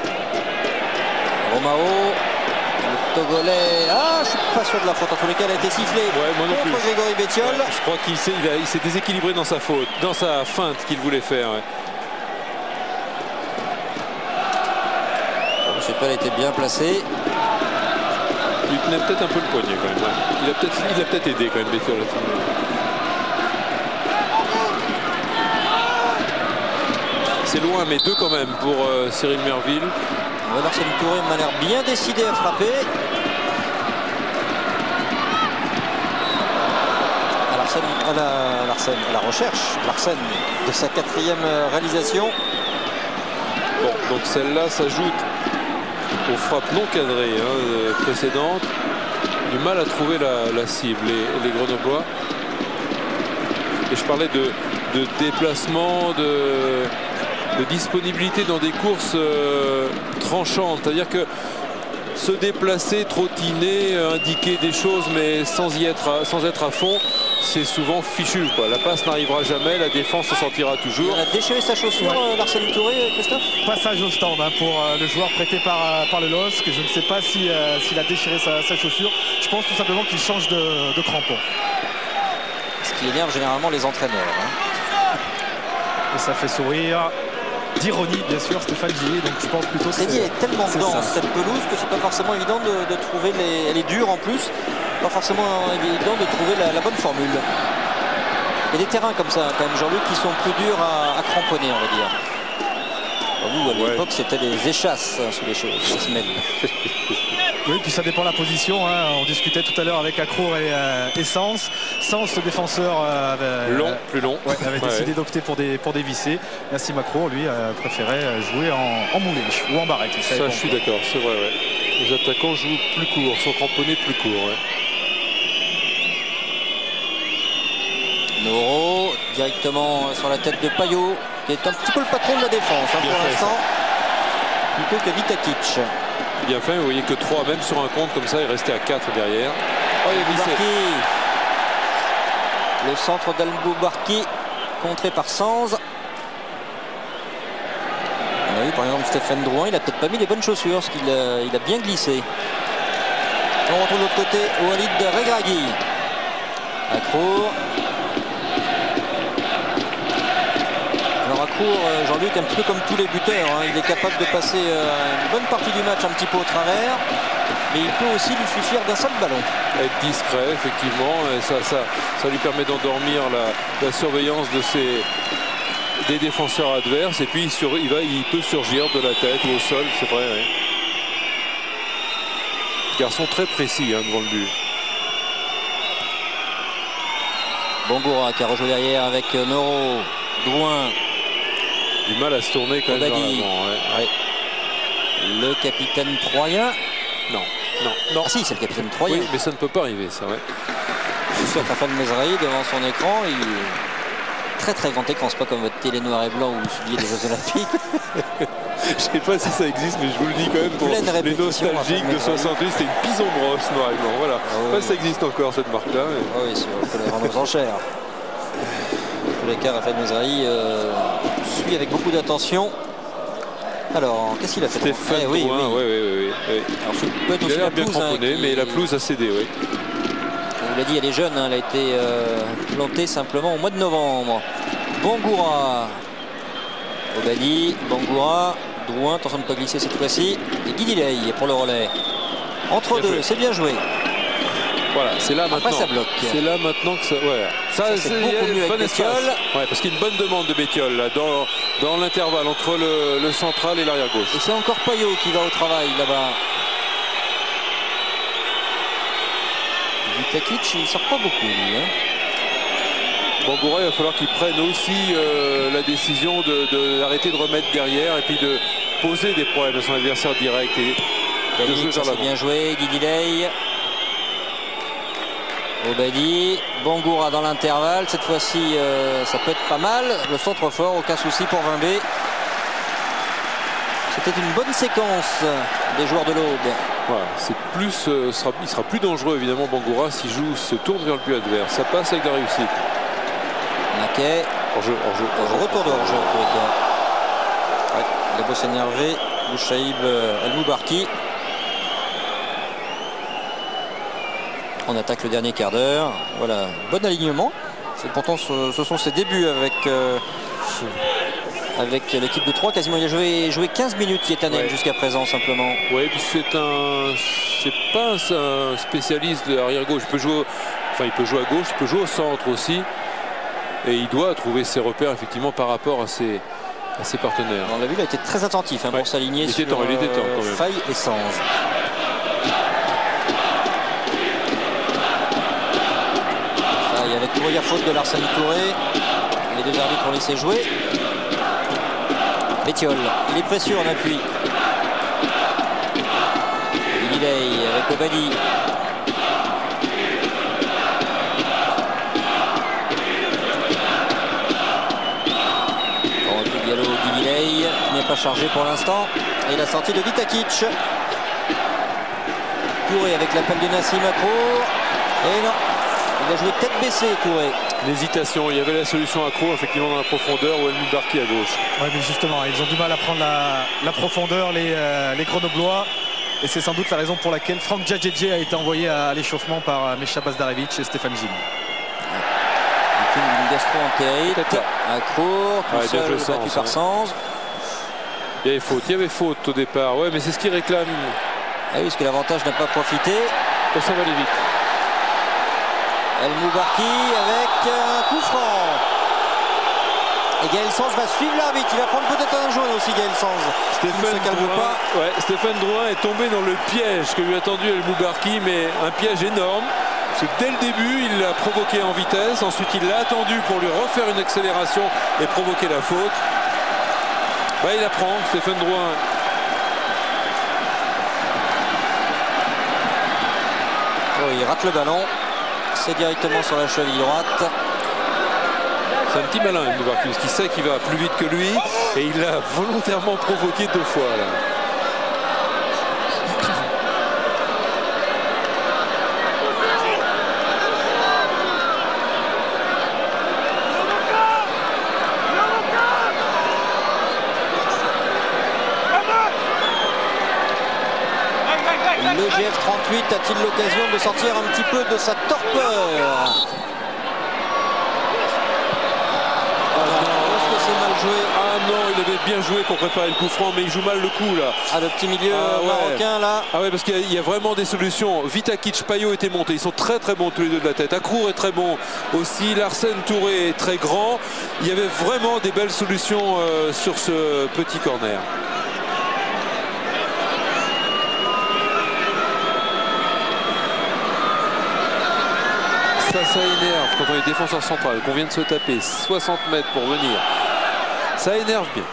Romao, le Togolais. Ah, je suis pas sûr de la faute. En tous les cas, elle a été sifflée Moi non contre plus. Grégory Bettiol. Ouais, je crois qu'il s'est déséquilibré dans sa faute, dans sa feinte qu'il voulait faire. Ouais. Je sais pas, elle était bien placée. Il tenait peut-être un peu le poignet quand même. Ouais. Il a peut-être aidé quand même Bettiol. C'est loin, mais 2 quand même pour Cyril Merville. Larsen Touré m'a l'air bien décidé à frapper. À la recherche. Larsen de sa 4e réalisation. Bon, donc celle-là s'ajoute aux frappes non cadrées précédentes. Du mal à trouver la cible, les Grenoblois. Et je parlais de déplacement, de disponibilité dans des courses tranchantes, c'est-à-dire que se déplacer, trottiner, indiquer des choses mais sans être à fond, c'est souvent fichu, quoi. La passe n'arrivera jamais, la défense se sentira toujours. Il a déchiré sa chaussure, Larsen Touré, Christophe. Passage au stand pour le joueur prêté par le LOSC. Je ne sais pas s'il a déchiré sa chaussure. Je pense tout simplement qu'il change de crampon. Ce qui énerve généralement les entraîneurs. Et ça fait sourire. D'ironie, bien sûr, Stéphane Gillet. Donc je pense plutôt que c'est dit, elle est tellement dense cette pelouse que c'est pas forcément évident de trouver elle est dure en plus. Pas forcément évident de trouver la bonne formule. Il y a des terrains comme ça, quand même, Jean-Luc, qui sont plus durs à cramponner, on va dire. Vous, à l'époque, c'était des échasses sous les semelles. Oui, puis ça dépend de la position. On discutait tout à l'heure avec Accrour et Sens. Sens, le défenseur, plus long. avait décidé d'opter pour dévisser. Nassim Accrour, lui, préférait jouer en moulé ou en barrette. Ça, je suis d'accord, c'est vrai. Ouais. Les attaquants jouent plus court, sont cramponnés plus court. Ouais. Noro, directement sur la tête de Payot, qui est un petit peu le patron de la défense pour l'instant, plutôt que Vitakic. Bien fait, vous voyez que 3, même sur un compte comme ça, il restait à 4 derrière. Oh, il a glissé. Le centre d'Al-Boubarki, contré par Sanz. On a vu par exemple Stéphane Drouin, il a peut-être pas mis les bonnes chaussures, parce qu'il a bien glissé. On retrouve de l'autre côté Walid Regragui. Accrour. Alors Accrour, Jean-Luc, un petit peu comme tous les buteurs, il est capable de passer une bonne partie du match un petit peu au travers, mais il peut aussi lui suffire d'un seul ballon. Être discret, effectivement, et ça lui permet d'endormir la surveillance des défenseurs adverses, et puis il peut surgir de la tête ou au sol, c'est vrai. Ouais. Garçon très précis devant le but. Bongoura qui a rejoué derrière avec Noro, Drouin. Du mal à se tourner quand même. Ouais. Le capitaine troyen. Non. Ah si, c'est le capitaine troyen. Oui, mais ça ne peut pas arriver, ça, ouais. Je suis sûr qu'Afan Mezrahi, devant son écran, très très grand écran, c'est pas comme votre télé noir et blanc où vous suiviez les Jeux Olympiques. Je sais pas si ça existe, mais je vous le dis quand même pour les nostalgiques de 68, c'était une Pison Brosse noir et blanc. Voilà. Ah, pas si ça existe encore cette marque-là. Mais... Ah oui, on peut les vendre aux enchères. tous les cas, Raphaël Mezrahi suit avec beaucoup d'attention. Alors, qu'est-ce qu'il a fait? Stéphane Drouin, oui. Alors, ça peut être il aussi a l'air la bien pelouse, cramponné, mais la pelouse a cédé, oui. On vous l'a dit, elle est jeune, elle a été plantée simplement au mois de novembre. Bangoura, Obadi, Bangoura, Drouin, attention de ne pas glisser cette fois-ci. Et Guy Diley pour le relais. Entre deux, c'est bien joué. Voilà, c'est là maintenant. Ça bloque. C'est là maintenant que ça. Ouais. Ça c'est beaucoup mieux avec Bétiol. Ouais, parce qu'il y a une bonne demande de Bétiol là, dans l'intervalle entre le central et l'arrière gauche. Et c'est encore Payot qui va au travail là-bas. Vitakic, il sort pas beaucoup lui. Bangoura, il va falloir qu'il prenne aussi la décision d'arrêter de remettre derrière et puis de poser des problèmes à son adversaire direct et de jouer vers l'avant. Bien joué, Guy Diley. Obadi, Bangoura dans l'intervalle. Cette fois-ci, ça peut être pas mal. Le centre fort, aucun souci pour Vimbé. C'était une bonne séquence des joueurs de l'Aube. Voilà, c'est plus, il sera plus dangereux évidemment Bangoura s'il se tourne vers le but adverse. Ça passe avec la réussite. Naquet. Hors-jeu. Retour de hors-jeu en tous les cas. Ouais, il a beau s'énerver. Bouchaïb El Moubarki. On attaque le dernier quart d'heure. Voilà, bon alignement. Pourtant, ce sont ses débuts avec l'équipe de 3. Quasiment, il a joué 15 minutes Yetanen jusqu'à présent simplement. Oui, puis c'est pas un spécialiste de l'arrière gauche. Il peut jouer à gauche, il peut jouer au centre aussi. Et il doit trouver ses repères effectivement par rapport à ses partenaires. On l'a vu, il a été très attentif pour s'aligner sur il était temps quand même. Faye et Sanz. Faye avec Touré, faute de Larsen Touré. Les deux arbitres ont laissé jouer. Bétiol, il est précieux en appui. Diley avec Obadi. Diley qui n'est pas chargé pour l'instant. Et la sortie de Vitakic. Touré avec l'appel de Nassim Accro. Et non, il a joué tête baissée Touré. L'hésitation, il y avait la solution Accro effectivement dans la profondeur ou El Moubarki à gauche. Oui, mais justement, ils ont du mal à prendre la profondeur, les Grenoblois. Et c'est sans doute la raison pour laquelle Franck Djadjedje a été envoyé à l'échauffement par Mesha Bazdarevic et Stéphane Gilles. Une gastro-entérite. Accro, tout seul, battu par Sanz. Il y avait faute au départ. Ouais, mais c'est ce qu'il réclame. Ah oui, parce que l'avantage n'a pas profité. Et ça va aller vite. El Moubarki avec un coup franc. Et Gaël Sanz va suivre l'arbitre. Il va prendre peut-être un jaune aussi, Gaël Sanz. Stéphane Drouin est tombé dans le piège que lui a tendu El Moubarki, mais un piège énorme. Parce que dès le début, il l'a provoqué en vitesse. Ensuite, il l'a attendu pour lui refaire une accélération et provoquer la faute. Il apprend, Stéphane Drouin. Il rate le ballon. C'est directement sur la cheville droite. C'est un petit malin, El Moubarki, parce qu'il sait qu'il va plus vite que lui. Et il l'a volontairement provoqué 2 fois. Là. Le GF38 a-t-il l'occasion de sortir un petit peu de sa torpeur? Est-ce que c'est mal joué? Ah non, il avait bien joué pour préparer le coup franc, mais il joue mal le coup là. Ah, le petit milieu marocain là. Ah ouais, parce qu'il y a vraiment des solutions. Vitakic, Payot étaient montés, ils sont très très bons tous les deux de la tête. Accrour est très bon aussi, Larsen Touré est très grand. Il y avait vraiment des belles solutions sur ce petit corner. Ça énerve quand on est défenseur central, qu'on vient de se taper 60 mètres pour venir. Ça énerve bien.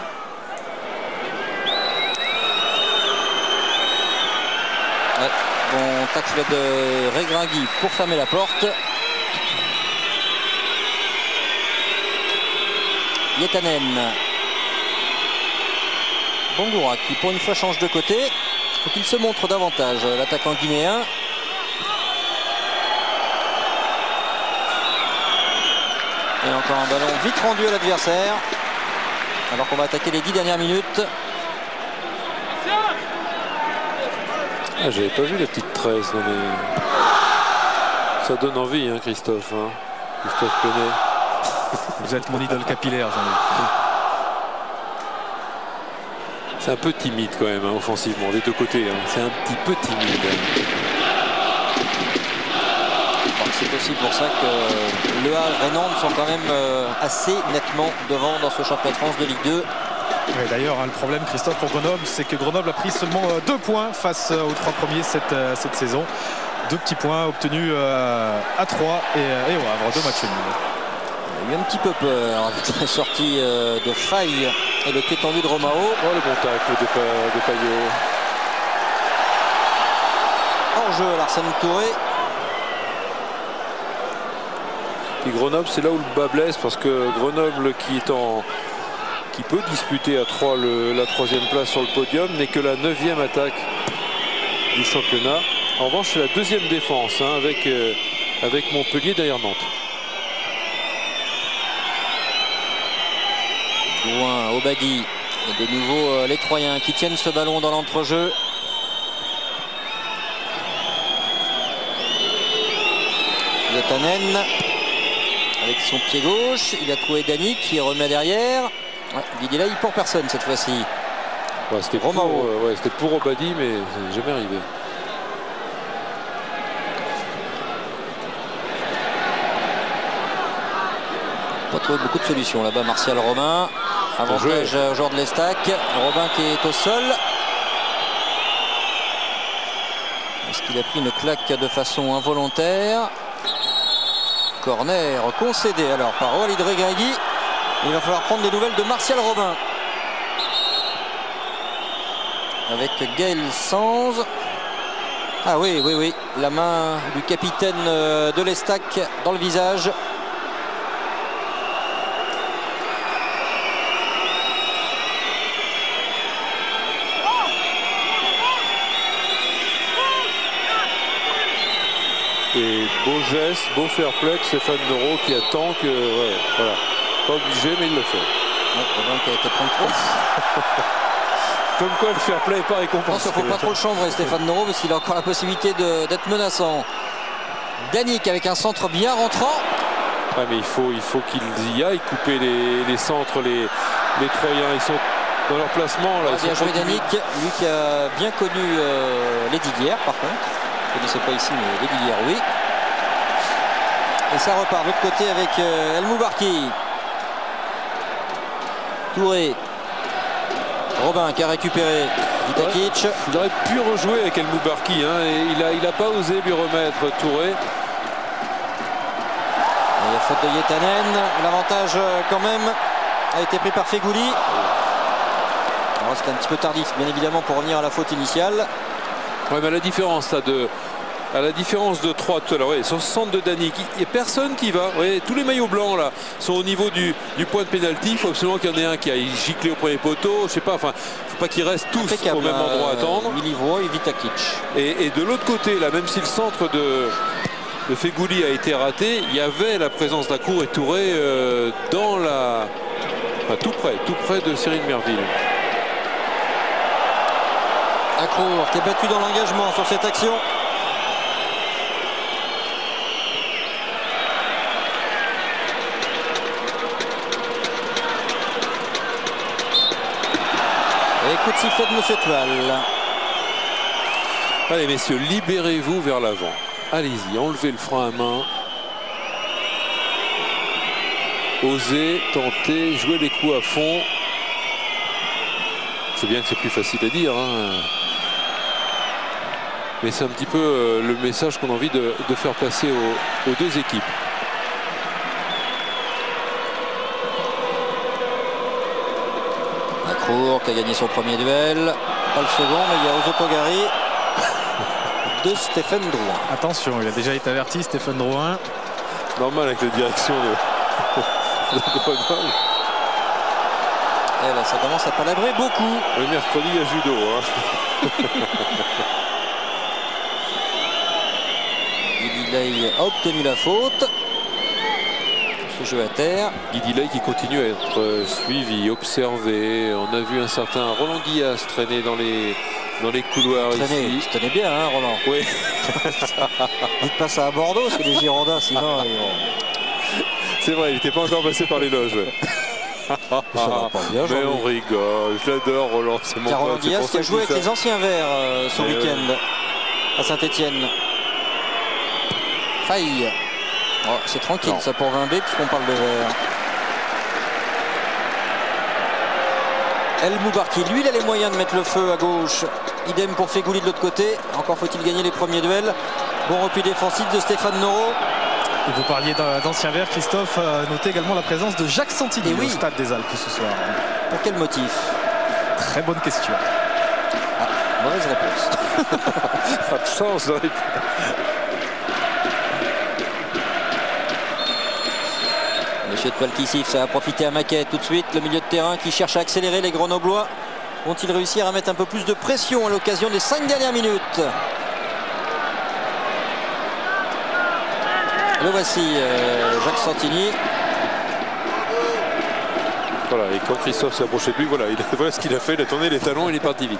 Ouais, bon tacle de Regragui pour fermer la porte. Yetanen. Bangoura qui pour une fois change de côté. Il faut qu'il se montre davantage, l'attaquant guinéen. Et encore un ballon vite rendu à l'adversaire. Alors qu'on va attaquer les 10 dernières minutes. Ah, j'avais pas vu la petite tresse. Non mais... Ça donne envie, hein, Christophe. Hein. Christophe Penet. Vous êtes mon idole capillaire, Jean-Luc. C'est un peu timide quand même, hein, offensivement, des deux côtés. Hein. C'est un petit peu timide. C'est aussi pour ça que Le Havre et Nantes sont quand même assez nettement devant dans ce championnat de France de Ligue 2. Ouais, d'ailleurs, hein, le problème, Christophe, pour Grenoble, c'est que Grenoble a pris seulement 2 points face aux 3 premiers cette saison. 2 petits points obtenus à 3 et au Havre, 2 matchs nuls. Il y a eu un petit peu peur avec la sortie de Faille et le pied tendu de Romao. Oh, le bon tacle de Payot. Hors jeu, Larsen Touré. Puis Grenoble, c'est là où le bas blesse, parce que Grenoble qui peut disputer à 3 la 3e place sur le podium n'est que la 9e attaque du championnat. En revanche, c'est la 2e défense, hein, avec Montpellier derrière Nantes. Loin, Obadi. Et de nouveau les Troyens qui tiennent ce ballon dans l'entrejeu. Yotanen avec son pied gauche. Il a trouvé Dany qui remet derrière. Ouais, Guidilla, il pour personne cette fois-ci. Ouais, c'était pour Obadi, mais c'est jamais arrivé. Pas trouvé beaucoup de solutions là-bas. Martial Robin. Avantage au joueur de l'Estac. Robin qui est au sol. Est-ce qu'il a pris une claque de façon involontaire? Corner concédé alors par Walid Regragui. Il va falloir prendre des nouvelles de Martial Robin. Avec Gaël Sanz. Ah oui, oui, oui. La main du capitaine de l'Estac dans le visage. Et beau geste, beau fair play de Stéphane Noro qui attend que... Ouais, voilà. Pas obligé, mais il le fait. Robin qui a été prendre trop. Comme quoi le fair play n'est pas récompensé. Il ne faut pas trop le chambrer, Stéphane Noro, parce qu'il a encore la possibilité d'être menaçant. Danick avec un centre bien rentrant. Ouais, mais il faut qu'ils y aillent couper les centres, les Troyens. Ils sont dans leur placement. Là, bien joué Danick, lui qui a bien connu les Diguières par contre. Je ne connaissais pas ici, mais les Diguières, oui. Et ça repart de l'autre côté avec El Moubarki. Touré. Robin qui a récupéré Vitakic. Il aurait pu rejouer avec El Moubarki, hein, et il a pas osé lui remettre Touré. Et faute de Yetanen. L'avantage quand même a été pris par Fegouli. Alors c'était un petit peu tardif bien évidemment pour revenir à la faute initiale. Ouais, mais à la différence de 3 tout à l'heure, ouais, sur le centre de Dany, il n'y a personne qui va. Ouais, tous les maillots blancs là sont au niveau du point de pénalty. Il faut absolument qu'il y en ait un qui aille gicler au premier poteau. Je sais pas, enfin, faut pas qu'ils restent tous au même endroit à attendre. Milivoje et Vitakic. Et de l'autre côté, là, même si le centre de Fegouli a été raté, il y avait la présence d'Acour et Touré dans la. Enfin, tout près de Cyril Merville. Acour qui est battu dans l'engagement sur cette action. Et coup de sifflet de Monsieur Toile. Allez messieurs, libérez-vous vers l'avant. Allez-y, enlevez le frein à main. Osez, tentez, jouez les coups à fond. C'est bien que c'est plus facile à dire, hein. Mais c'est un petit peu le message qu'on a envie de faire passer aux deux équipes. Acour qui a gagné son premier duel. Pas le second, mais il y a Ozotogari de Stéphane Drouin. Attention, il a déjà été averti, Stéphane Drouin. Normal avec la direction de Grenoble. Et là, ça commence à palabrer beaucoup. Le mercredi, il y a judo. Hein. Lay a obtenu la faute. C'est joué à terre. Guidilay qui continue à être suivi, observé. On a vu un certain Roland Diaz traîner dans les couloirs ici. Il se tenait bien, hein, Roland. Oui. Dites pas ça à Bordeaux, parce que les Girondins, sinon... C'est vrai, il n'était pas encore passé par les loges. Ça va pas bien, mais on rigole, je l'adore Roland, c'est mon pote. Roland Diaz qui a joué avec les anciens Verts ce week-end à Saint-Etienne. Faille. Oh, c'est tranquille ça pour 20B puisqu'on parle de Verts. El Moubarki, lui il a les moyens de mettre le feu à gauche. Idem pour Fegouli de l'autre côté. Encore faut-il gagner les premiers duels. Bon repli défensif de Stéphane Noro. Et vous parliez d'anciens Verts, Christophe. Notez également la présence de Jacques Santini au Stade des Alpes ce soir. Pour quel motif? Très bonne question. Ah, mauvaise réponse. Absence de réponse. Monsieur Twalkissif, ça a profité à Maquet tout de suite. Le milieu de terrain qui cherche à accélérer. Les Grenoblois vont-ils réussir à mettre un peu plus de pression à l'occasion des 5 dernières minutes? Le voici, Jacques Santini. Voilà, et quand Christophe s'est approché de lui, voilà, voilà ce qu'il a fait. Il a tourné les talons et il est parti vite.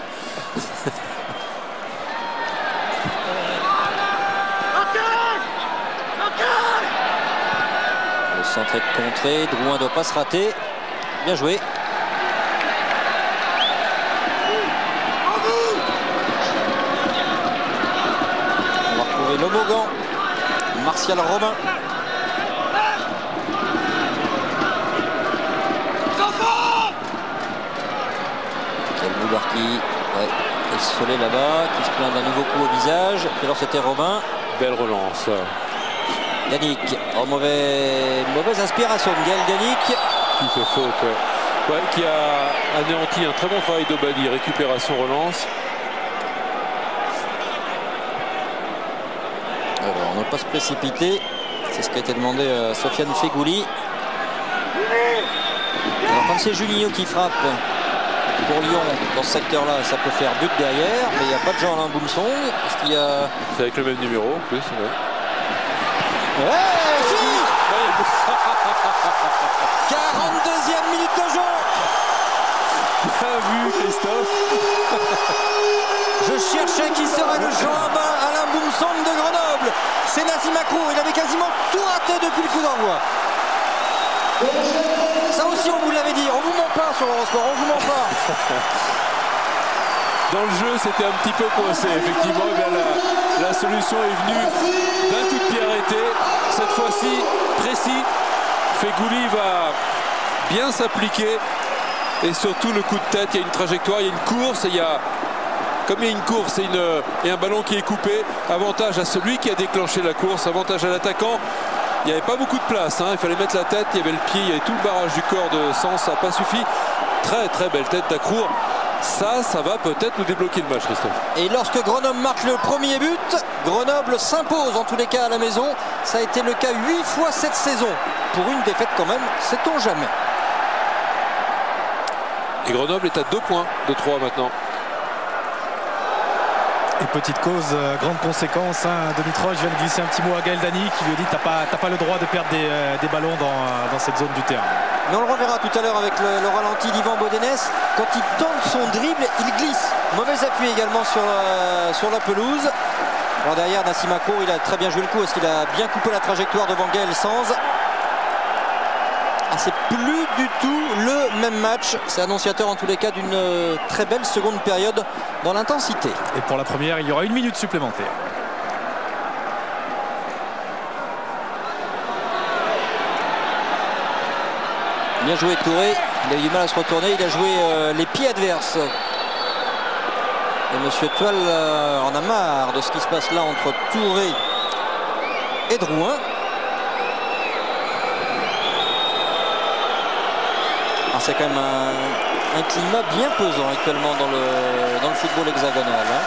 Le centre est contré. Drouin ne doit pas se rater. Bien joué. On va retrouver Lomogan. Martial Robin. El Moubarki, esselé là-bas, qui se plaint d'un nouveau coup au visage. Et alors c'était Robin. Belle relance. Yannick, oh, mauvaise inspiration de Gaël Yannick. Qui fait faute, ouais, qui a anéanti un très bon travail d'Obali. Récupération, relance. Alors, on ne va pas se précipiter. C'est ce qui a été demandé à Sofiane Fegouli. Alors, quand c'est Juninho qui frappe pour Lyon dans ce secteur-là, ça peut faire but derrière, mais il n'y a pas de Jean-Alain Boumsong. Est-ce qu'il y a... C'est avec le même numéro en plus. Ouais. Ouais, si 42e minute de jeu. Bien vu, Christophe. Je cherchais qui serait le Jean-Alain Boumsong de Grenoble. C'est Nassim Akrou. Il avait quasiment tout raté depuis le coup d'envoi. Ça aussi, on vous l'avait dit. On vous ment pas sur Eurosport. On vous ment pas. Dans le jeu, c'était un petit peu coincé. Effectivement, la solution est venue d'un coup de pied arrêté. Cette fois-ci, précis. Fegouli va bien s'appliquer. Et surtout, le coup de tête, il y a une trajectoire, il y a une course. Comme il y a une course et un ballon qui est coupé, avantage à celui qui a déclenché la course, avantage à l'attaquant. Il n'y avait pas beaucoup de place, hein. Il fallait mettre la tête, il y avait le pied, il y avait tout le barrage du corps de Sens, ça n'a pas suffi. Très très belle tête d'Akrou. Ça va peut-être nous débloquer le match, Christophe. Et lorsque Grenoble marque le premier but, Grenoble s'impose en tous les cas à la maison. Ça a été le cas 8 fois cette saison. Pour une défaite quand même, sait-on jamais. Et Grenoble est à 2 points de 3 maintenant. Et petite cause, grande conséquence, hein. Dimitrov vient de glisser un petit mot à Gaël Dany qui lui dit t'as pas le droit de perdre des ballons dans cette zone du terrain. Mais on le reverra tout à l'heure avec le ralenti d'Ivan Bodenès. Quand il tente son dribble, il glisse. Mauvais appui également sur la pelouse. Alors derrière, Nassim Akrou, il a très bien joué le coup. Est-ce qu'il a bien coupé la trajectoire devant Gaël Sanz? C'est plus du tout le même match. C'est annonciateur en tous les cas d'une très belle seconde période dans l'intensité. Et pour la première, il y aura 1 minute supplémentaire. Bien joué Touré. Il a eu du mal à se retourner. Il a joué les pieds adverses. Et Monsieur Toile en a marre de ce qui se passe là entre Touré et Drouin. C'est quand même un climat bien pesant actuellement dans le football hexagonal. Hein.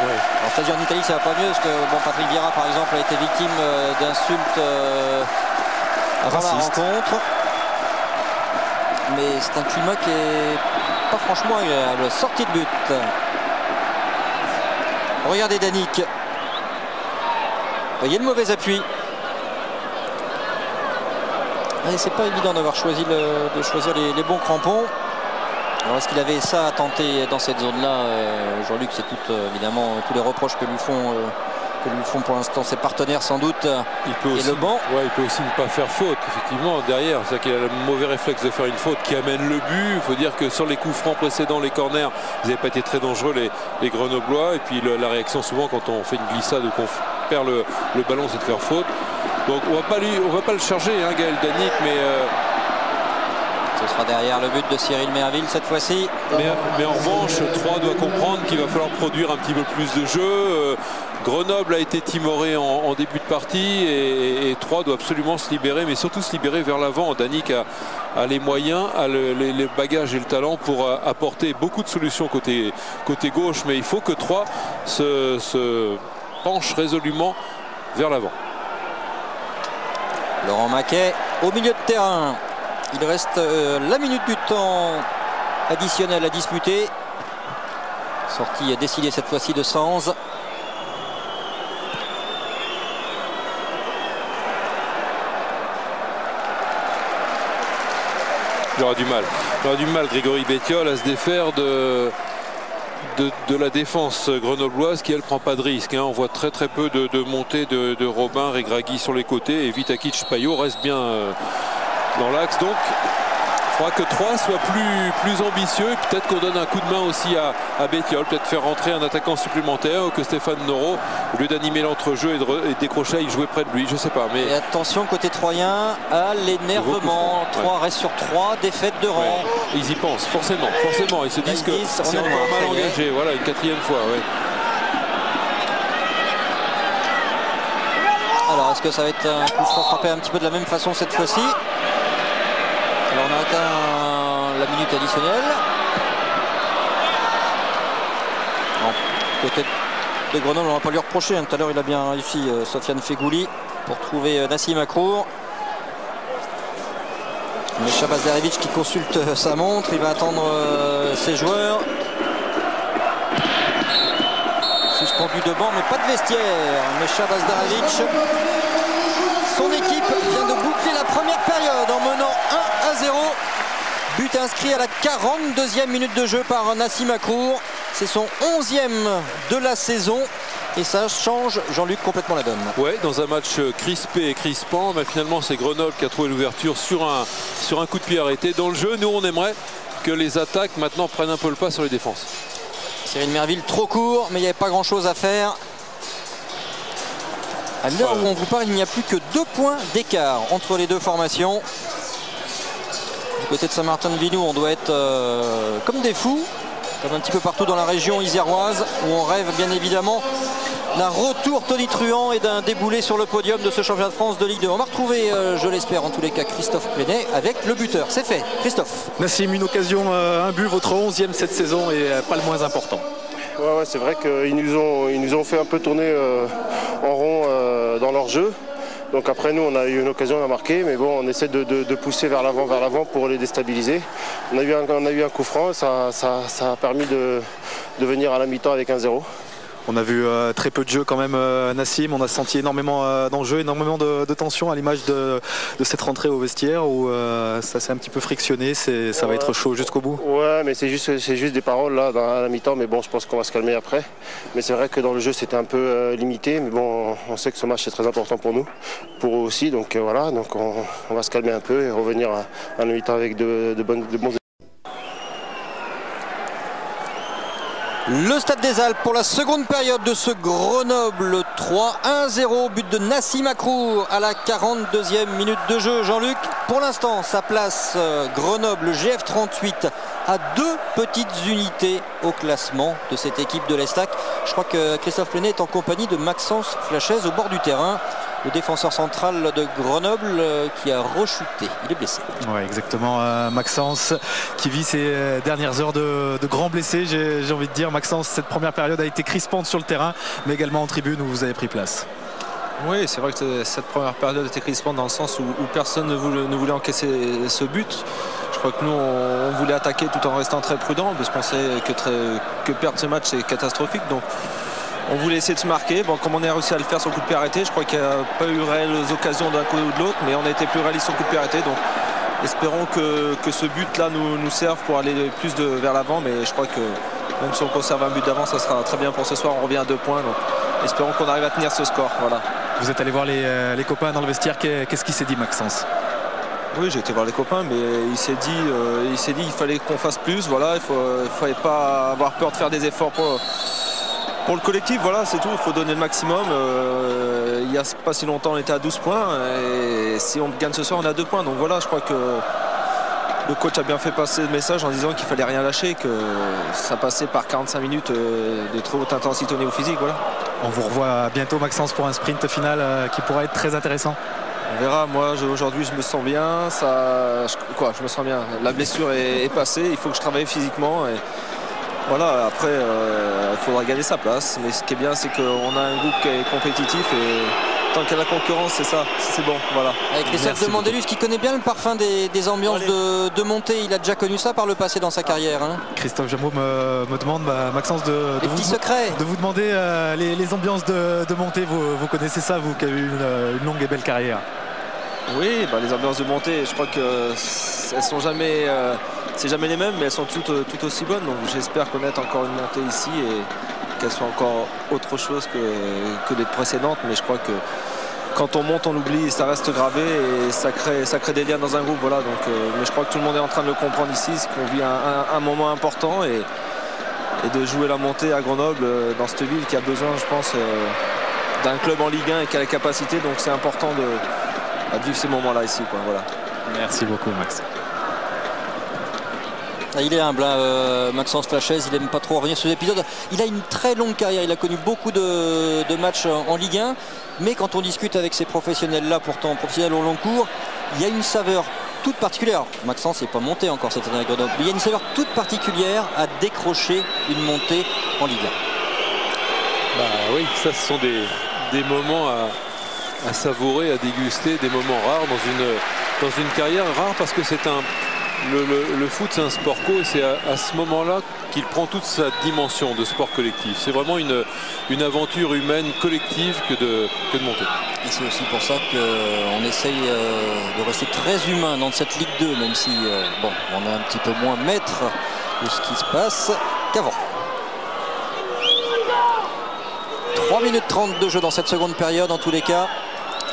Ouais. Alors, c'est-à-dire en Italie ça va pas mieux parce que Patrick Vieira par exemple a été victime d'insultes avant la rencontre. Mais c'est un climat qui est pas franchement agréable. Sortie de but. Regardez Danick. Voyez le mauvais appui. c'est pas évident d'avoir choisi de choisir les bons crampons. Alors est-ce qu'il avait ça à tenter dans cette zone-là? Jean-Luc, c'est évidemment tous les reproches que lui font pour l'instant ses partenaires sans doute. Il peut aussi, le banc. Ouais, il peut aussi ne pas faire faute effectivement derrière. C'est-à-dire qu'il a le mauvais réflexe de faire une faute qui amène le but. Il faut dire que sur les coups francs précédents, les corners, ils n'avaient pas été très dangereux les Grenoblois. Et puis la réaction souvent quand on fait une glissade ou qu'on perd le ballon, c'est de faire faute. Donc on va pas le charger, hein, Gaël Danic, mais ce sera derrière le but de Cyril Merville cette fois-ci. Mais en revanche, Troyes doit comprendre qu'il va falloir produire un petit peu plus de jeu. Grenoble a été timoré en début de partie et Troyes doit absolument se libérer, mais surtout se libérer vers l'avant. Danic a les moyens, a les bagages et le talent pour apporter beaucoup de solutions côté gauche, mais il faut que Troyes se penche résolument vers l'avant. Laurent Maquet au milieu de terrain. Il reste la minute du temps additionnel à disputer. Sortie décidée cette fois-ci de Sens. Il aura du mal, Grégory Bettiol, à se défaire de la défense grenobloise qui elle prend pas de risque, hein. On voit très peu de montée de Robin, Regragui sur les côtés et Vitakic, Payot reste bien dans l'axe. Donc il faudra que Troyes soit plus ambitieux. Peut-être qu'on donne un coup de main aussi à Bettiol, peut-être faire rentrer un attaquant supplémentaire, ou que Stéphane Noro, au lieu d'animer l'entrejeu et décrocher, il jouait près de lui, je sais pas. Mais et attention côté troyen à l'énervement. Troyes reste sur 3 défaites de rang. Ouais. Ils y pensent forcément. Ils se disent que c'est encore mal engagé. Voilà, une 4e fois. Ouais. Alors est-ce que ça va être un coup franc frappé un petit peu de la même façon cette fois-ci? Alors on a atteint la minute additionnelle. Bon, côté de Grenoble, on ne va pas lui reprocher, hein. Tout à l'heure il a bien réussi Sofiane Fegouli pour trouver Nassim Akrour. Mesha Bazdarevic qui consulte sa montre, il va attendre ses joueurs. Suspendu de banc mais pas de vestiaire. Mesha Bazdarevic. Son équipe vient de boucler la première période en menant 1-0. But inscrit à la 42e minute de jeu par Nassim Akrour. C'est son 11e de la saison. Et ça change, Jean-Luc, complètement la donne. Ouais, dans un match crispé et crispant, mais finalement c'est Grenoble qui a trouvé l'ouverture sur un coup de pied arrêté. Dans le jeu, nous on aimerait que les attaques maintenant prennent un peu le pas sur les défenses. Cyril Merville trop court, mais il n'y avait pas grand-chose à faire. À l'heure où on vous parle, il n'y a plus que 2 points d'écart entre les deux formations. Du côté de Saint-Martin-de-Vinou, on doit être comme des fous, comme un petit peu partout dans la région iséroise, où on rêve bien évidemment d'un retour tonitruant et d'un déboulé sur le podium de ce championnat de France de Ligue 2. On va retrouver, je l'espère en tous les cas, Christophe Plenet avec le buteur. C'est fait, Christophe. Nassim, une occasion, un but, votre 11e cette saison et pas le moins important. Ouais, c'est vrai qu'ils nous ont fait un peu tourner en rond dans leur jeu. Donc après nous on a eu une occasion à marquer, mais bon on essaie de pousser vers l'avant pour les déstabiliser. On a eu un coup franc, ça a permis de venir à la mi-temps avec 1-0. On a vu très peu de jeu quand même, Nassim. On a senti énormément d'enjeux, énormément de tension à l'image de cette rentrée au vestiaire où ça s'est un petit peu frictionné. Ça va être chaud jusqu'au bout. Ouais, mais c'est juste des paroles là à la mi-temps. Mais bon, je pense qu'on va se calmer après. Mais c'est vrai que dans le jeu c'était un peu limité. Mais bon, on sait que ce match est très important pour nous, pour eux aussi. Donc voilà, donc on va se calmer un peu et revenir à la mi-temps avec de bons. Le Stade des Alpes pour la seconde période de ce Grenoble 3, 1-0, but de Nassim Akrour à la 42e minute de jeu. Jean-Luc, pour l'instant, ça place Grenoble GF38 à 2 petites unités au classement de cette équipe de l'Estac. Je crois que Christophe Plenet est en compagnie de Maxence Flachez au bord du terrain. Le défenseur central de Grenoble qui a rechuté, il est blessé. Oui, exactement, Maxence qui vit ses dernières heures de grands blessés, j'ai envie de dire. Maxence, cette première période a été crispante sur le terrain, mais également en tribune où vous avez pris place. Oui, c'est vrai que cette première période était crispante dans le sens où personne ne voulait encaisser ce but. Je crois que nous, on voulait attaquer tout en restant très prudent parce qu'on sait que perdre ce match, c'est catastrophique. Donc, On voulait essayer de se marquer. Bon, comme on a réussi à le faire sur le coup de pied arrêté, je crois qu'il n'y a pas eu réelles occasions d'un côté ou de l'autre, mais on a été plus réaliste sur le coup de pied arrêté. Donc espérons que ce but-là nous serve pour aller plus vers l'avant. Mais je crois que même si on conserve un but d'avance, ça sera très bien pour ce soir. On revient à 2 points. Donc espérons qu'on arrive à tenir ce score. Voilà. Vous êtes allé voir les copains dans le vestiaire. Qu'est-ce qui s'est dit, Maxence? Oui, j'ai été voir les copains, mais il s'est dit qu'il fallait qu'on fasse plus. Voilà, il ne fallait pas avoir peur de faire des efforts pour le collectif. Voilà, c'est tout. Il faut donner le maximum. Il n'y a pas si longtemps, on était à 12 points. Et si on gagne ce soir, on est à 2 points. Donc voilà, je crois que le coach a bien fait passer le message en disant qu'il fallait rien lâcher, que ça passait par 45 minutes de trop haute intensité au niveau physique. Voilà. On vous revoit bientôt, Maxence, pour un sprint final qui pourra être très intéressant. On verra. Moi, aujourd'hui, je me sens bien. Je me sens bien. La blessure est passée. Il faut que je travaille physiquement. Et voilà. Après, il faudra gagner sa place. Mais ce qui est bien, c'est qu'on a un groupe qui est compétitif. Et tant qu'il y a la concurrence, c'est ça. C'est bon. Voilà. Avec Christophe de Mandelius qui connaît bien le parfum des ambiances de montée. Il a déjà connu ça par le passé dans sa carrière. Hein. Christophe Jameau me demande, Maxence, de vous demander les ambiances de montée. Vous connaissez ça, vous qui avez eu une longue et belle carrière? Oui, les ambiances de montée, je crois que elles sont jamais, c'est jamais les mêmes, mais elles sont toutes aussi bonnes. Donc j'espère connaître encore une montée ici et qu'elle soit encore autre chose que les précédentes. Mais je crois que quand on monte, on oublie, ça reste gravé et ça crée des liens dans un groupe. Voilà. Donc, mais je crois que tout le monde est en train de le comprendre ici, c'est qu'on vit un moment important et de jouer la montée à Grenoble dans cette ville qui a besoin, je pense, d'un club en Ligue 1 et qui a la capacité. Donc c'est important de vivre ces moments-là ici, quoi. Voilà. Merci beaucoup, Max. Il est humble, Maxence Flachez, il n'aime pas trop revenir sur l'épisode. Il a une très longue carrière, il a connu beaucoup de matchs en Ligue 1, mais quand on discute avec ces professionnels-là, pourtant professionnels au long cours, il y a une saveur toute particulière. Maxence n'est pas monté encore cette année à Grenoble, mais il y a une saveur toute particulière à décrocher une montée en Ligue 1. Oui, ça ce sont des moments à savourer, à déguster, des moments rares dans une carrière rare, parce que c'est le foot, c'est un sport co et c'est à ce moment-là qu'il prend toute sa dimension de sport collectif. C'est vraiment une aventure humaine collective que de monter. Et c'est aussi pour ça qu'on essaye de rester très humain dans cette Ligue 2, même si on est un petit peu moins maître de ce qui se passe qu'avant. 3 minutes 30 de jeu dans cette seconde période en tous les cas.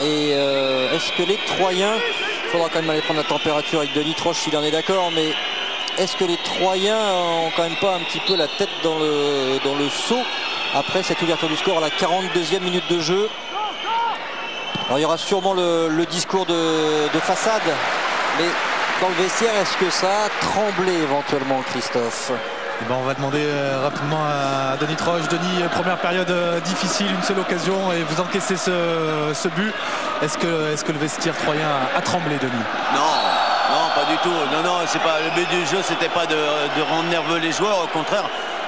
Et est-ce que les Troyens, il faudra quand même aller prendre la température avec Denis Troche s'il en est d'accord, mais est-ce que les Troyens ont quand même pas un petit peu la tête dans le seau après cette ouverture du score à la 42e minute de jeu? Alors il y aura sûrement le discours de façade, mais dans le vestiaire, est-ce que ça a tremblé éventuellement, Christophe? On va demander rapidement à Denis Troche. Denis, première période difficile, une seule occasion et vous encaissez ce but. Est-ce que le vestiaire troyen a tremblé, Denis? Non, pas du tout. Non, c'est pas le but du jeu, c'était pas de rendre nerveux les joueurs. Au contraire,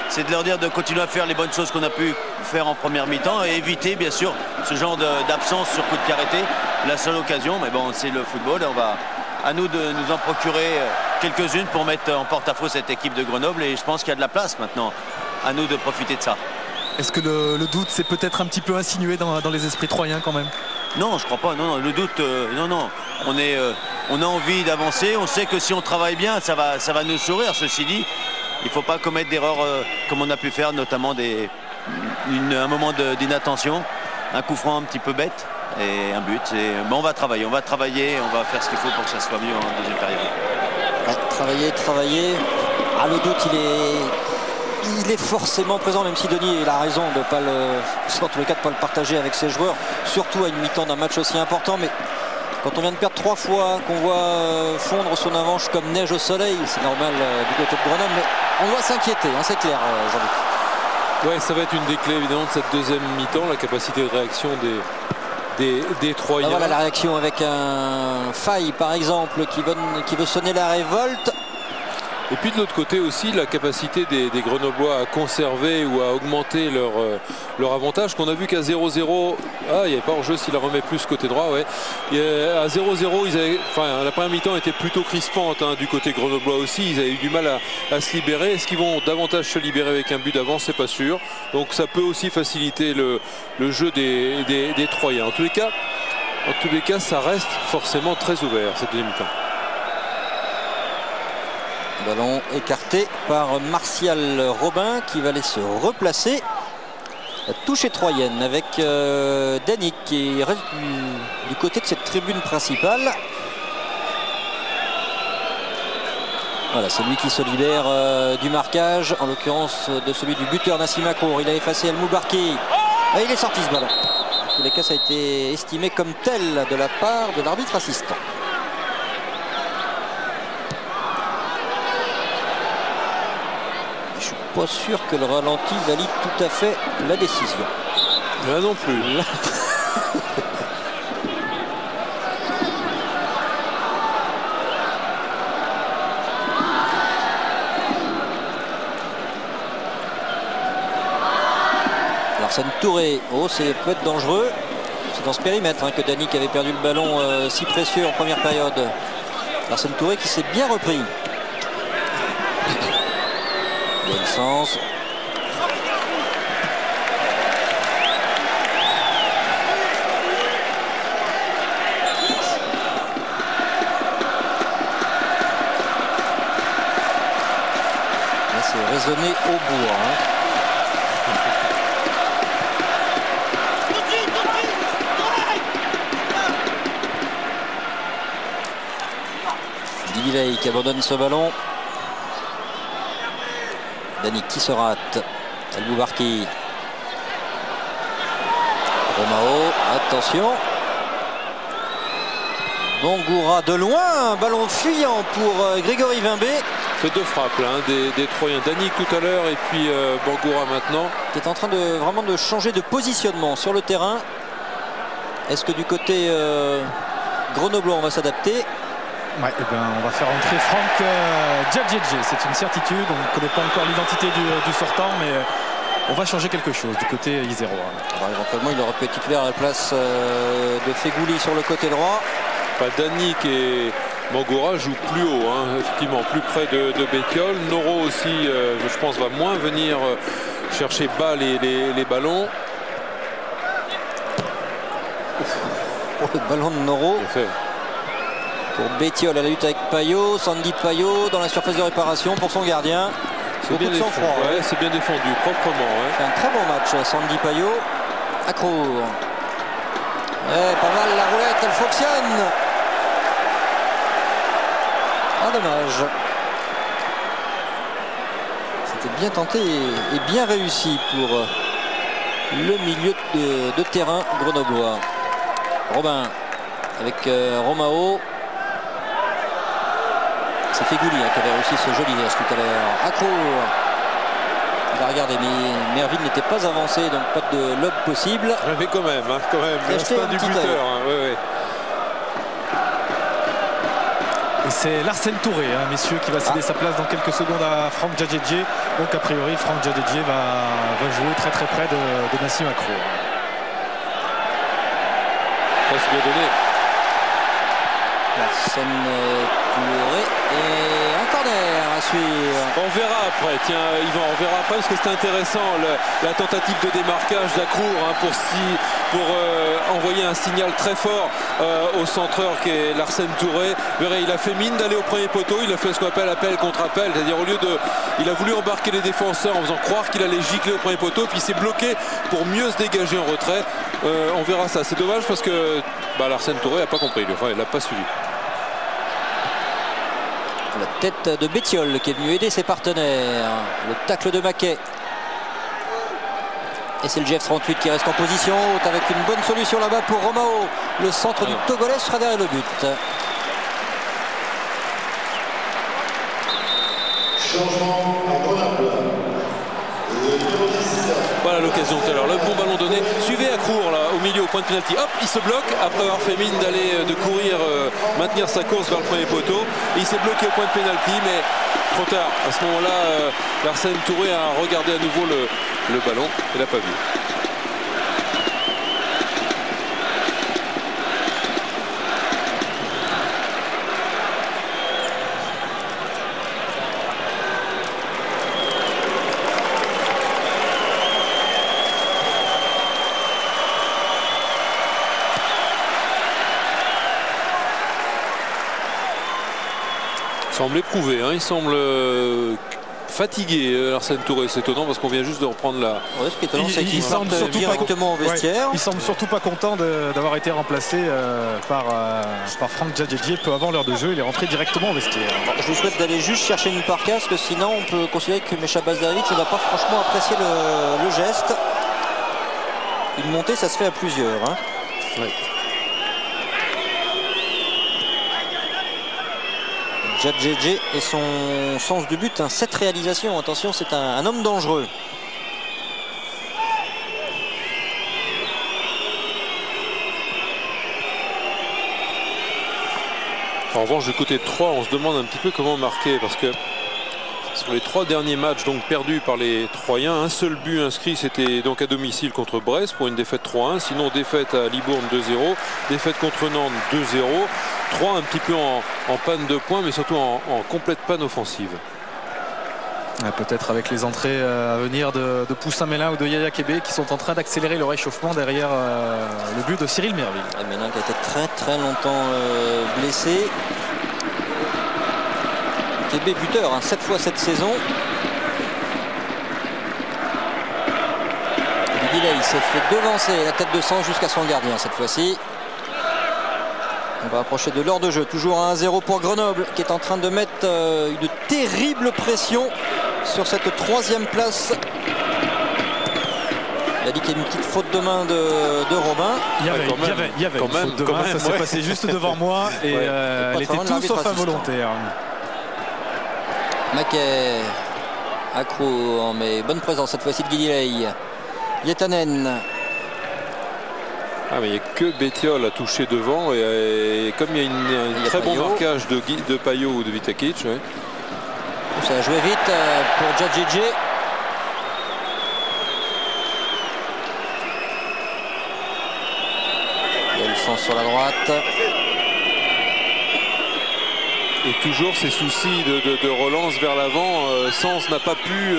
c'est de leur dire de continuer à faire les bonnes choses qu'on a pu faire en première mi-temps et éviter bien sûr ce genre d'absence sur coup de pied arrêté. La seule occasion, mais bon, c'est le football. On va à nous de nous en procurer quelques-unes pour mettre en porte-à-faux cette équipe de Grenoble, et je pense qu'il y a de la place maintenant. À nous de profiter de ça. Est-ce que le doute s'est peut-être un petit peu insinué dans les esprits troyens quand même? Non, je crois pas. Non, le doute, non. On a envie d'avancer. On sait que si on travaille bien, ça va nous sourire. Ceci dit, il ne faut pas commettre d'erreurs comme on a pu faire, notamment un moment d'inattention, un coup franc un petit peu bête et un but. On va travailler, on va faire ce qu'il faut pour que ça soit mieux en deuxième période. Travailler. Le doute, il est forcément présent, même si Denis il a raison de pas en tous les cas de pas le partager avec ses joueurs, surtout à une mi-temps d'un match aussi important. Mais quand on vient de perdre 3 fois, qu'on voit fondre son avance comme neige au soleil, c'est normal du côté de Grenoble, mais on doit s'inquiéter, hein, c'est clair, Jean-Luc. Ouais, ça va être une des clés évidemment de cette deuxième mi-temps, la capacité de réaction des Troyens. Voilà la réaction avec un Faille par exemple qui veut sonner la révolte. Et puis de l'autre côté aussi, la capacité des Grenoblois à conserver ou à augmenter leur avantage, qu'on a vu qu'à 0-0, il n'y avait pas hors-jeu s'il la remet plus côté droit. Ouais. À 0-0, la première mi-temps était plutôt crispante du côté grenoblois aussi. Ils avaient eu du mal à se libérer. Est-ce qu'ils vont davantage se libérer avec un but d'avance? C'est pas sûr. Donc ça peut aussi faciliter le jeu des Troyens. En tous les cas, ça reste forcément très ouvert cette deuxième mi-temps. Ballon écarté par Martial Robin qui va aller se replacer. La touche est troyenne avec Danick qui reste du côté de cette tribune principale. Voilà, c'est lui qui se libère du marquage, en l'occurrence de celui du buteur Nassim Akrour. Il a effacé El Moubarki. Et il est sorti ce ballon. En tous les cas, ça a été estimé comme tel de la part de l'arbitre assistant. Je suis pas sûr que le ralenti valide tout à fait la décision. Là non plus. Larsen Touré, ça peut être dangereux. C'est dans ce périmètre que Danick avait perdu le ballon si précieux en première période. Larsen Touré qui s'est bien repris. Il y a le sens. Là, c'est raisonné au bois. Divilay qui abandonne ce ballon. Danick qui se rate. El Moubarki. Romao, attention. Bongoura de loin, ballon fuyant pour Grégory Vimbé. Fait deux frappes là, des Troyens. Danick tout à l'heure et puis Bongoura maintenant. Qui est en train de vraiment de changer de positionnement sur le terrain. Est-ce que du côté grenoblois on va s'adapter? Ouais, on va faire entrer Franck Djadjedje, c'est une certitude. On ne connaît pas encore l'identité du sortant, mais on va changer quelque chose du côté Isérois. Alors, éventuellement, il aurait pu être titulaire à la place de Fegouli sur le côté droit. Danick et Bongoura jouent plus haut, effectivement, plus près de Bettiol. Noro aussi, je pense, va moins venir chercher bas les ballons. Le ballon de Noro. Pour Bettiol à la lutte avec Payot, Sandy Payot dans la surface de réparation pour son gardien. C'est bien défendu, c'est bien défendu, proprement. C'est un très bon match, Sandy Payot. Akrour. Pas mal la roulette, elle fonctionne. Dommage. C'était bien tenté et bien réussi pour le milieu de terrain grenoblois. Robin avec Romao. C'est Fegouli qui avait réussi ce joli geste tout à l'heure. Akrour. Il a regardé, mais Merville n'était pas avancé, donc pas de lob possible. Mais quand même, l'instinct du buteur. Et c'est Larsen Touré, messieurs, qui va céder sa place dans quelques secondes à Franck Djadjedje. Donc a priori, Franck Djadjedje va jouer très très près de Nassim Akrour. Ça c'est bien donné. Larsen Touré et un corner à suivre. On verra après, Yvan, on verra après parce que c'est intéressant la tentative de démarquage d'Akrour pour envoyer un signal très fort au centreur qui est Larsen Touré. Vous verrez, il a fait mine d'aller au premier poteau, il a fait ce qu'on appelle appel contre appel, c'est-à-dire il a voulu embarquer les défenseurs en faisant croire qu'il allait gicler au premier poteau, puis il s'est bloqué pour mieux se dégager en retrait. On verra ça, c'est dommage parce que Larsen Touré n'a pas compris, il n'a pas suivi. La tête de Bettiol qui est venu aider ses partenaires. Le tacle de Maquet. Et c'est le GF38 qui reste en position haute avec une bonne solution là-bas pour Romao. Le centre du Togolais sera derrière le but. Ouais, Voilà l'occasion tout à l'heure. Le bon ballon donné. Suivez Accrour là au milieu au point de pénalty. Hop, il se bloque après avoir fait mine de courir, maintenir sa course vers le premier poteau. Et il s'est bloqué au point de pénalty, mais trop tard. À ce moment-là, Larsen Touré a regardé à nouveau le ballon et l'a pas vu. Il semble éprouvé, hein. Il semble fatigué, Larsen Touré. C'est étonnant parce qu'on vient juste de reprendre la... Ouais, ce qui est étonnant, c'est qu'il semble directement au vestiaire. Ouais, il semble surtout pas content d'avoir été remplacé par Franck Djadjedji peu avant l'heure de jeu. Il est rentré directement au vestiaire. Bon, je vous souhaite d'aller juste chercher une parka, parce que sinon on peut considérer que Mecha Bazdarevic ne va pas franchement apprécier le geste. Une montée, ça se fait à plusieurs. Hein. Ouais. Djadjedji et son sens du but, 7 réalisations. Attention, c'est un homme dangereux. En revanche, du côté de Troyes, on se demande un petit peu comment marquer, parce que sur les 3 derniers matchs donc perdus par les Troyens, un seul but inscrit, c'était donc à domicile contre Brest pour une défaite 3-1. Sinon, défaite à Libourne 2-0, défaite contre Nantes 2-0. Troyes un petit peu en panne de points, mais surtout en complète panne offensive. Peut-être avec les entrées à venir de Poussin Mélin ou de Yaya Kébé qui sont en train d'accélérer le réchauffement derrière le but de Cyril Merville. Mélin qui a été très longtemps blessé. Kébé buteur, 7 fois cette saison. Guillet, il s'est fait devancer la tête de sang jusqu'à son gardien cette fois-ci. On va approcher de l'heure de jeu. Toujours à 1-0 pour Grenoble qui est en train de mettre une terrible pression sur cette 3e place. Il a dit qu'il y a une petite faute de main de Robin. Il y avait une faute de main, ça s'est passé juste devant moi et elle était tout sauf involontaire. Maquet, Accrour, mais bonne présence cette fois-ci de Guillet. Yetanen. Ah, mais il n'y a que Bétiol à toucher devant et comme il y a un très bon marquage de Payot ou de Vitakic. Ouais. Ça a joué vite pour Djadjedji. Il y a le sens sur la droite. Et toujours ces soucis de relance vers l'avant. Sens n'a pas pu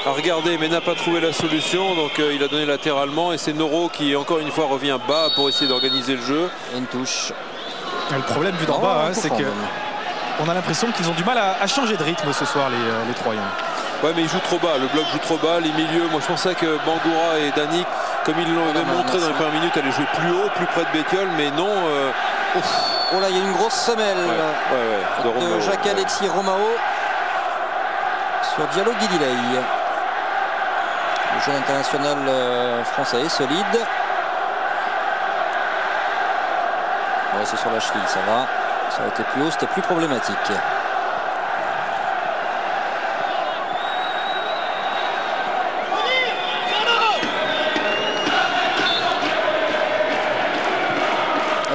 regarder mais n'a pas trouvé la solution. Donc il a donné latéralement et c'est Noro qui encore une fois revient bas pour essayer d'organiser le jeu. Une touche. Et le problème vu d'en bas, c'est que on a l'impression qu'ils ont du mal à changer de rythme ce soir les Troyens. Ouais, mais ils jouent trop bas, le bloc joue trop bas, les milieux. Moi je pensais que Bangoura et Danick, comme ils l'ont montré dans les premières minutes, allaient jouer plus haut, plus près de Bétiol, mais non. Oh là, il y a une grosse semelle de Jacques-Alexis Romao sur Diallo Guidiley. Le jeune international français est solide. Ouais, c'est sur la cheville, ça va. Ça aurait été plus haut, c'était plus problématique.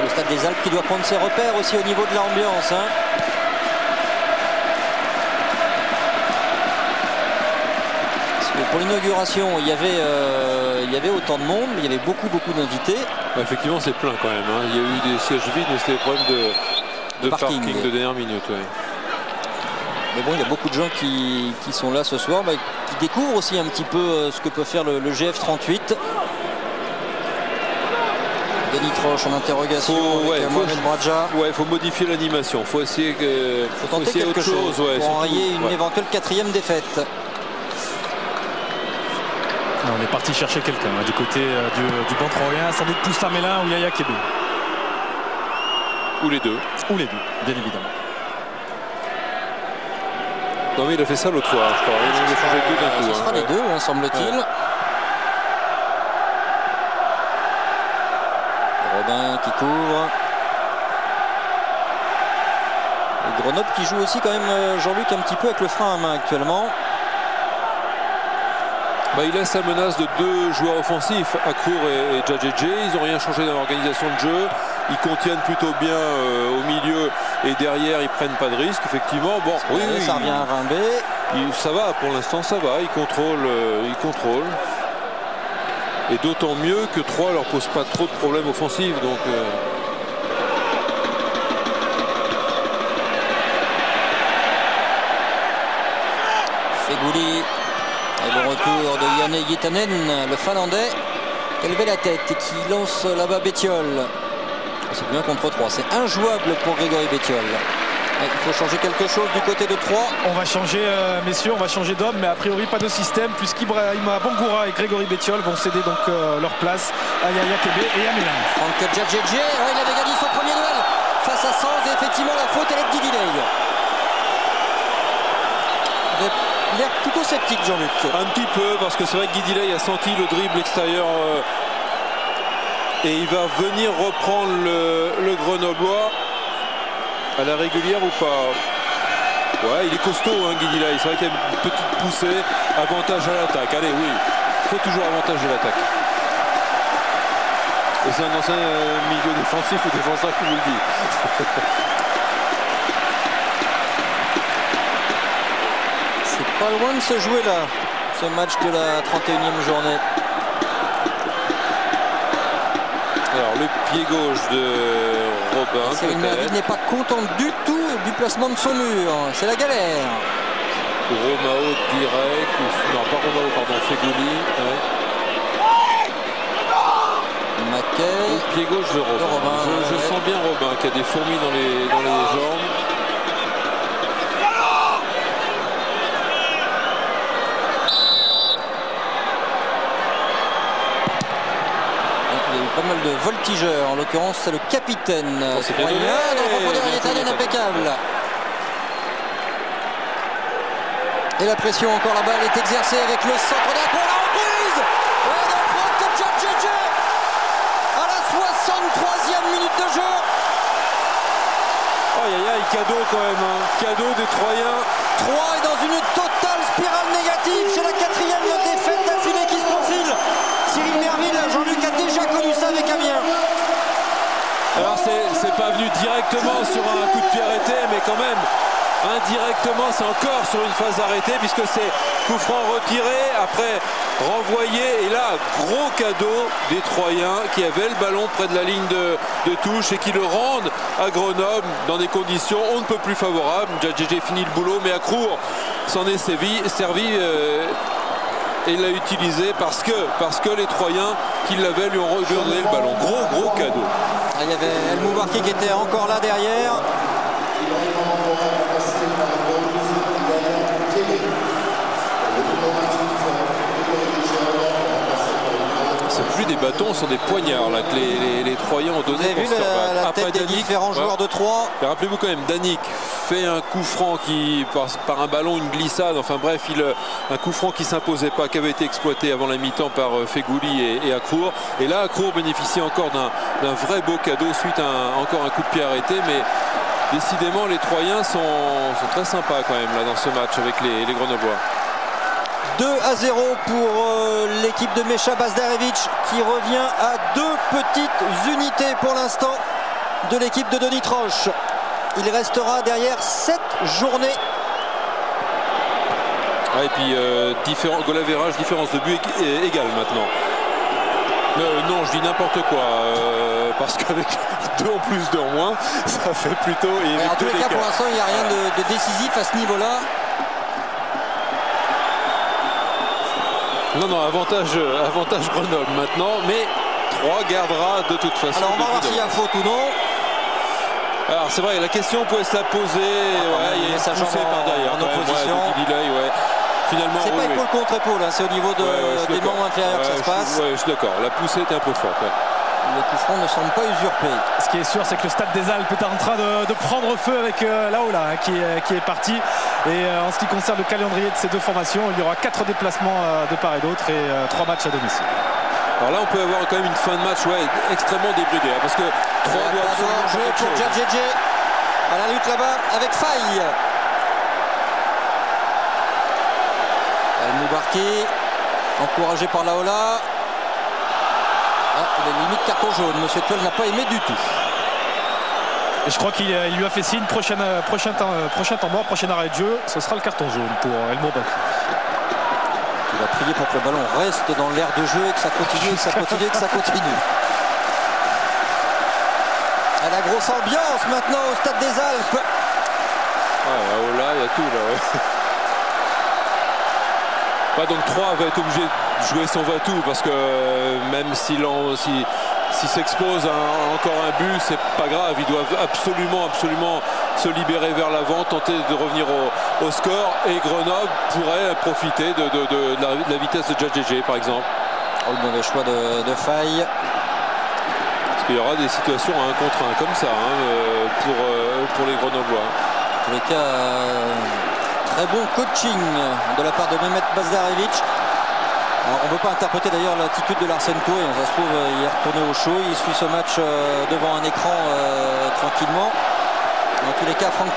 Le Stade des Alpes qui doit prendre ses repères aussi au niveau de l'ambiance. Pour l'inauguration, il y avait autant de monde, mais il y avait beaucoup d'invités. Effectivement, c'est plein quand même. Il y a eu des sièges vides, mais c'était des problèmes de parking de dernière minute. Ouais. Mais bon, il y a beaucoup de gens qui sont là ce soir, qui découvrent aussi un petit peu ce que peut faire le GF38. Denis Troche en interrogation avec Mohamed Bradja. Ouais, il faut modifier l'animation. Il faut essayer quelque chose pour enrayer une éventuelle 4e défaite. On est parti chercher quelqu'un du côté du banc troyen, sans doute Poussin Mélin ou Yaya Kébé. Ou les deux. Ou les deux, bien évidemment. Non mais il a fait ça l'autre fois, je crois. Il a changé deux d'un coup. Ce sera les deux, semble-t-il. Robin qui couvre. Et Grenoble qui joue aussi quand même, Jean-Luc, un petit peu avec le frein à main actuellement. Il laisse la menace de 2 joueurs offensifs, Akrour et Djadjedje. Ils n'ont rien changé dans l'organisation de jeu. Ils contiennent plutôt bien au milieu et derrière ils prennent pas de risque. Effectivement, bon, oui, ça revient à Rimbaud. Ça va, pour l'instant ça va. Ils contrôlent. Et d'autant mieux que 3 leur pose pas trop de problèmes offensifs. Donc Fegouli. Et le retour de Janne Guitanen, le Finlandais, qui a levé la tête et qui lance là-bas Bettiol. C'est bien contre 3, c'est injouable pour Grégory Bettiol. Il faut changer quelque chose du côté de 3. On va changer, messieurs, on va changer d'homme, mais a priori pas de système, puisqu'Ibrahima Bangoura et Grégory Bettiol vont céder donc leur place à Yaya Kébé et à Milan. Franck Djadjedje, il avait gagné son premier duel face à Sanz, et effectivement la faute elle est de Guidi Ley. Il a l'air plutôt sceptique, Jean-Luc. Un petit peu, parce que c'est vrai que Guidi Ley a senti le dribble extérieur et il va venir reprendre le Grenoblois à la régulière ou pas. Ouais, il est costaud, hein, Guidi Ley. C'est vrai qu'il y a une petite poussée, avantage à l'attaque. Allez, oui, il faut toujours avantage à l'attaque. Et c'est un ancien milieu défensif ou défenseur qui vous le dit. Pas loin de se jouer là, ce match de la 31e journée. Alors le pied gauche de Robin. Cyril Merville n'est pas content du tout du placement de son mur. C'est la galère. Romao direct. Non, pas Romao, pardon, Fegouli. Ouais. Mackay. Le pied gauche de Robin. Je sens bien Robin qui a des fourmis dans les jambes. Pas mal de voltigeurs, en l'occurrence c'est le capitaine. C'est bien donné. Dans le profondeur, il est impeccable. Et la pression encore, la balle est exercée avec le centre d'un pour la reprise. Et de Franck Djadjedje à la 63e minute de jeu. Oh cadeau quand même, hein. Cadeau des Troyens. 3 est dans une totale spirale négative. C'est la 4e défaite d'affilée qui se profile. Cyril Merville, Jean-Luc a déjà connu ça avec Amiens. Alors c'est pas venu directement sur un coup de pied arrêté, mais quand même indirectement c'est encore sur une phase arrêtée, puisque c'est coup franc retiré, après renvoyé, et là gros cadeau des Troyens qui avaient le ballon près de la ligne de touche et qui le rendent à Grenoble dans des conditions on ne peut plus favorables. Djadjedje finit le boulot, mais Akrour s'en est servi et l'a utilisé parce que les Troyens qui l'avaient lui ont donné le ballon. Gros cadeau. Il y avait El Moubarki qui était encore là derrière. C'est plus des bâtons, ce sont des poignards là, que les Troyens ont donné. Vous avez vu la tête des différents joueurs de Troyes. Rappelez-vous quand même, Danick fait un coup franc qui par un ballon, une glissade, enfin bref, un coup franc qui s'imposait pas, qui avait été exploité avant la mi-temps par Fegouli et Akrour. Et là, Akrour bénéficie encore d'un vrai beau cadeau suite à encore un coup de pied arrêté, mais décidément les Troyens sont très sympas quand même là dans ce match avec les Grenoblois. 2-0 pour l'équipe de Mecha Bazdarevic qui revient à 2 petites unités pour l'instant de l'équipe de Denis Troche. Il restera derrière 7 journées. Et puis goal average, différence de but égale maintenant. Non, je dis n'importe quoi, parce qu'avec 2 en plus, 2 en moins, ça fait plutôt... En tous les cas, pour l'instant, il n'y a rien de décisif à ce niveau-là. Non, avantage Grenoble maintenant, mais 3 gardera de toute façon. Alors on va voir s'il y a faute ou non. Alors c'est vrai, la question peut se la poser. Il y a une poussée par derrière. En opposition. Finalement, c'est pas épaule contre épaule, hein, c'est au niveau des membres inférieurs que ça se passe. Je suis d'accord, la poussée était un peu forte. Le coup franc ne semble pas usurpé. Ce qui est sûr, c'est que le stade des Alpes est en train de prendre feu avec Laola qui est parti. Et en ce qui concerne le calendrier de ces deux formations, il y aura 4 déplacements de part et d'autre et 3 matchs à domicile. Alors là, on peut avoir quand même une fin de match extrêmement débridée, hein, parce que 3 doit absolument jouer pour Djadjedje à la lutte là-bas avec Faye. El Moubarki. encouragé par Laola. Il a limite carton jaune. Monsieur Tuel n'a pas aimé du tout. Et je crois qu'il lui a fait signe, prochain temps mort, prochain arrêt de jeu, ce sera le carton jaune pour El Moubaki. Il va prier pour que le ballon reste dans l'air de jeu et que ça continue, que ça continue, que ça continue. À la grosse ambiance maintenant au Stade des Alpes. Là, il y a tout là. Ouais. Donc 3 va être obligé de jouer son va-tout parce que même s'il s'expose à encore un but, c'est pas grave. Ils doivent absolument se libérer vers l'avant, tenter de revenir au score. Et Grenoble pourrait profiter de la vitesse de Djadjedje par exemple. Le mauvais choix de Faye. Parce qu'il y aura des situations à 1 contre 1 comme ça pour les Grenoblois. En tous les cas, très bon coaching de la part de Mehmet Bazdarevic. Alors, on ne veut pas interpréter d'ailleurs l'attitude de l'Arsène Touré. Ça se trouve, il est retourné au chaud. Il suit ce match devant un écran tranquillement. Dans tous les cas, Franck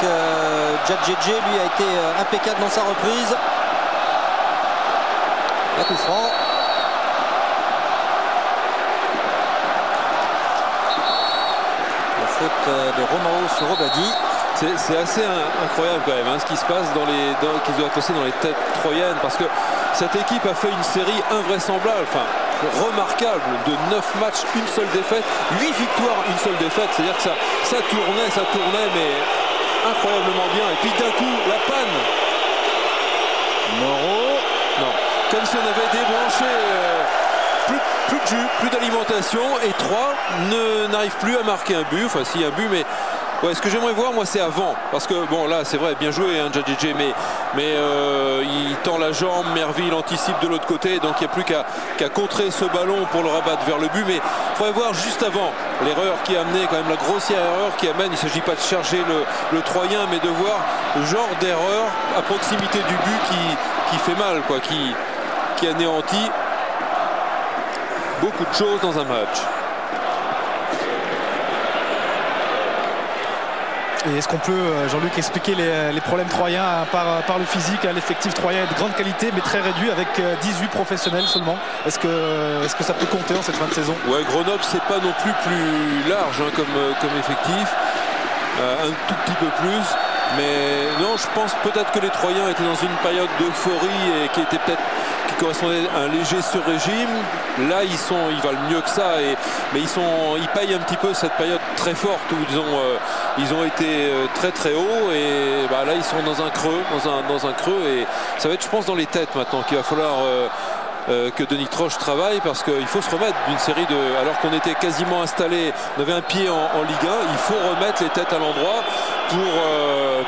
Djadjedje, lui, a été impeccable dans sa reprise. Un coup franc. La faute de Romao sur Obadi. C'est assez incroyable quand même ce qui se passe qui doit passer dans les têtes troyennes, parce que cette équipe a fait une série invraisemblable, remarquable, de 9 matchs, une seule défaite, 8 victoires, une seule défaite. C'est-à-dire que ça tournait, mais incroyablement bien. Et puis d'un coup, la panne. Moreau. Non, comme si on avait débranché plus de jus, plus d'alimentation, et 3 n'arrive plus à marquer un but. Enfin, si, un but, mais... Ouais, ce que j'aimerais voir, moi, c'est avant. Parce que, bon, là, c'est vrai, bien joué, Djadjedje, mais il tend la jambe, Merville anticipe de l'autre côté, donc il n'y a plus qu'à contrer ce ballon pour le rabattre vers le but. Mais il faudrait voir juste avant l'erreur qui a amené, quand même, la grossière erreur qui amène. Il ne s'agit pas de charger le Troyen, mais de voir le genre d'erreur à proximité du but qui fait mal, quoi, qui anéantit beaucoup de choses dans un match. Et est-ce qu'on peut, Jean-Luc, expliquer les problèmes troyens par le physique? L'effectif troyen est de grande qualité mais très réduit avec 18 professionnels seulement. Est-ce que ça peut compter en cette fin de saison? Ouais, Grenoble, c'est pas non plus large comme effectif. Un tout petit peu plus. Mais non, je pense peut-être que les Troyens étaient dans une période d'euphorie et qui correspondait à un léger sur-régime. Là, ils valent mieux que ça, mais ils payent un petit peu cette période très forte où ils ont été très très haut, et là ils sont dans un creux, et ça va être, je pense, dans les têtes maintenant qu'il va falloir que Denis Troche travaille, parce qu'il faut se remettre d'une série alors qu'on était quasiment installé, on avait un pied en Ligue 1, il faut remettre les têtes à l'endroit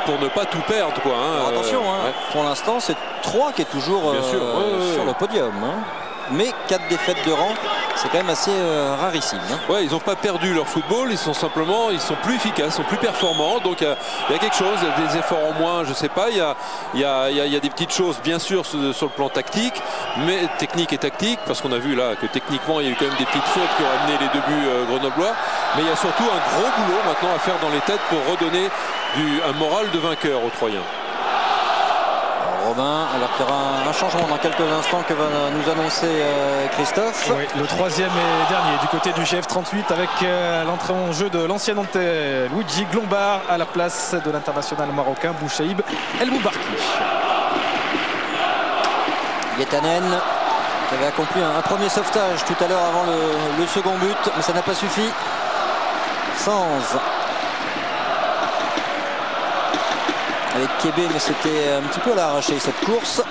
pour ne pas tout perdre, quoi, hein. Alors attention, ouais. Pour l'instant c'est 3 qui est toujours sur le podium, hein. Mais 4 défaites de rang, c'est quand même assez rarissime, hein. Ouais, ils n'ont pas perdu leur football, ils sont plus efficaces, ils sont plus performants. Donc il y a quelque chose, il y a des efforts en moins, je sais pas. Il y a des petites choses, bien sûr, sur le plan tactique, mais technique et tactique, parce qu'on a vu là que techniquement il y a eu quand même des petites fautes qui ont amené les 2 buts grenoblois. Mais il y a surtout un gros boulot maintenant à faire dans les têtes pour redonner un moral de vainqueur aux Troyens. Robin, alors qu'il y aura un changement dans quelques instants que va nous annoncer Christophe. Oui, le 3e et dernier du côté du GF 38 avec l'entrée en jeu de l'ancien Nantais Luigi Glombard à la place de l'international marocain Bouchaïb El Moubarki. Yetanen qui avait accompli un premier sauvetage tout à l'heure avant le second but, mais ça n'a pas suffi. Sanz avec Kébé, mais c'était un petit peu à l'arraché cette course.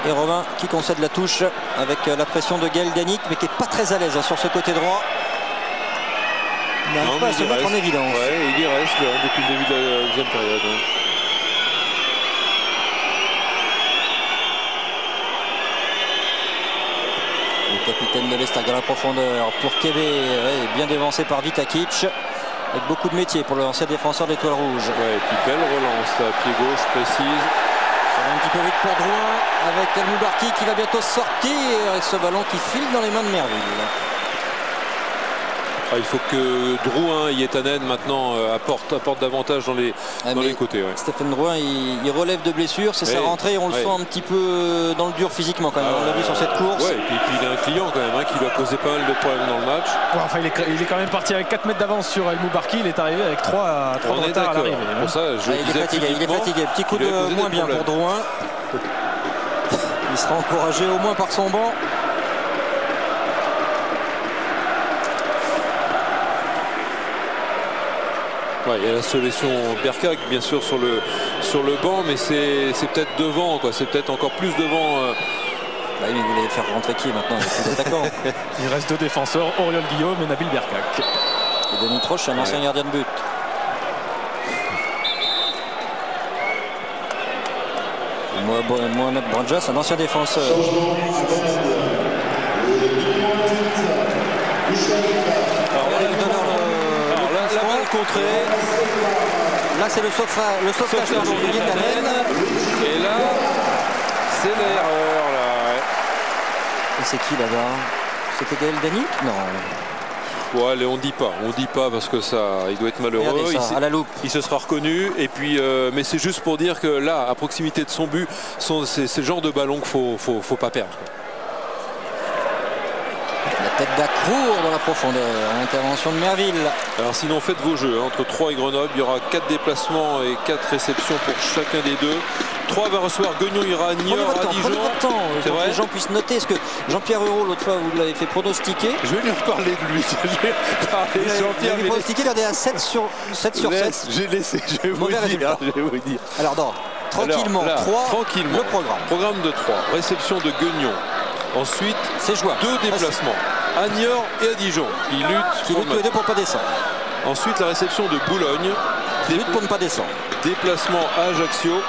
Et Robin qui concède la touche avec la pression de Gaël Danic, mais qui n'est pas très à l'aise sur ce côté droit. Il n'arrive pas à se mettre en évidence. Ouais, il y reste depuis le début de la deuxième période. Le capitaine de l'Estac dans la profondeur pour Kébé, bien dévancé par Vitakic. Avec beaucoup de métier pour l'ancien défenseur d'Étoile Rouge. Ouais, et puis belle relance là, pied gauche précise. Ça va un petit peu vite pour Drouin avec El Moubarki qui va bientôt sortir avec ce ballon qui file dans les mains de Merville. Il faut que Drouin, Yetanen maintenant apporte davantage dans les côtés. Ouais. Stéphane Drouin, il relève de blessure, c'est sa rentrée, on le sent un petit peu dans le dur physiquement quand même. On l'a vu sur cette course. Ouais, et puis il a un client quand même qui lui a causé pas mal de problèmes dans le match. Ouais, enfin, il est quand même parti avec 4 mètres d'avance sur El Moubarki, il est arrivé avec 3 de retard à l'arrivée. Pour ça, il est fatigué, petit coup de moins bien pour Drouin. Il sera encouragé au moins par son banc. Ouais, il y a la solution Berkak bien sûr sur le banc, mais c'est peut-être devant, quoi. C'est peut-être encore plus devant. Bah oui, mais vous voulez faire rentrer qui maintenant? Il reste 2 défenseurs, Auriol Guillaume et Nabil Berkak. Et Denis Troche, un ancien gardien de but. Mohamed Branjas, un ancien défenseur. Là c'est le sauvetage de Yetanen. Et là c'est l'erreur là. Et c'est qui là-bas? C'était Gaël Danic? Non. Ouais, allez, on dit pas parce que ça, il doit être malheureux. Ça, à la loupe. Il se sera reconnu et puis, mais c'est juste pour dire que là, à proximité de son but, c'est le genre de ballon qu'il faut pas perdre. Tête d'Acrour dans la profondeur, intervention de Merville. Alors sinon faites vos jeux, entre 3 et Grenoble, il y aura 4 déplacements et 4 réceptions pour chacun des deux. 3 va recevoir Guignon, ira à Niort, à Dijon. Prenez votre temps, c'est vrai. Que les gens puissent noter. Est-ce que Jean-Pierre Hureau, l'autre fois, vous l'avez fait pronostiquer? Je vais lui reparler de lui. Jean-Pierre lui pronostiqué, il est à 7 sur 7. J'ai laissé, je vais vous dire. Alors tranquillement, là, 3, tranquillement, le programme. Programme de 3, réception de Guignon. Ensuite, c'est jouable. 2 déplacements. À Niort et à Dijon. Qui luttent tous les deux pour ne pas descendre. Ensuite, la réception de Boulogne. Qui lutte pour ne pas descendre. Déplacement à Ajaccio.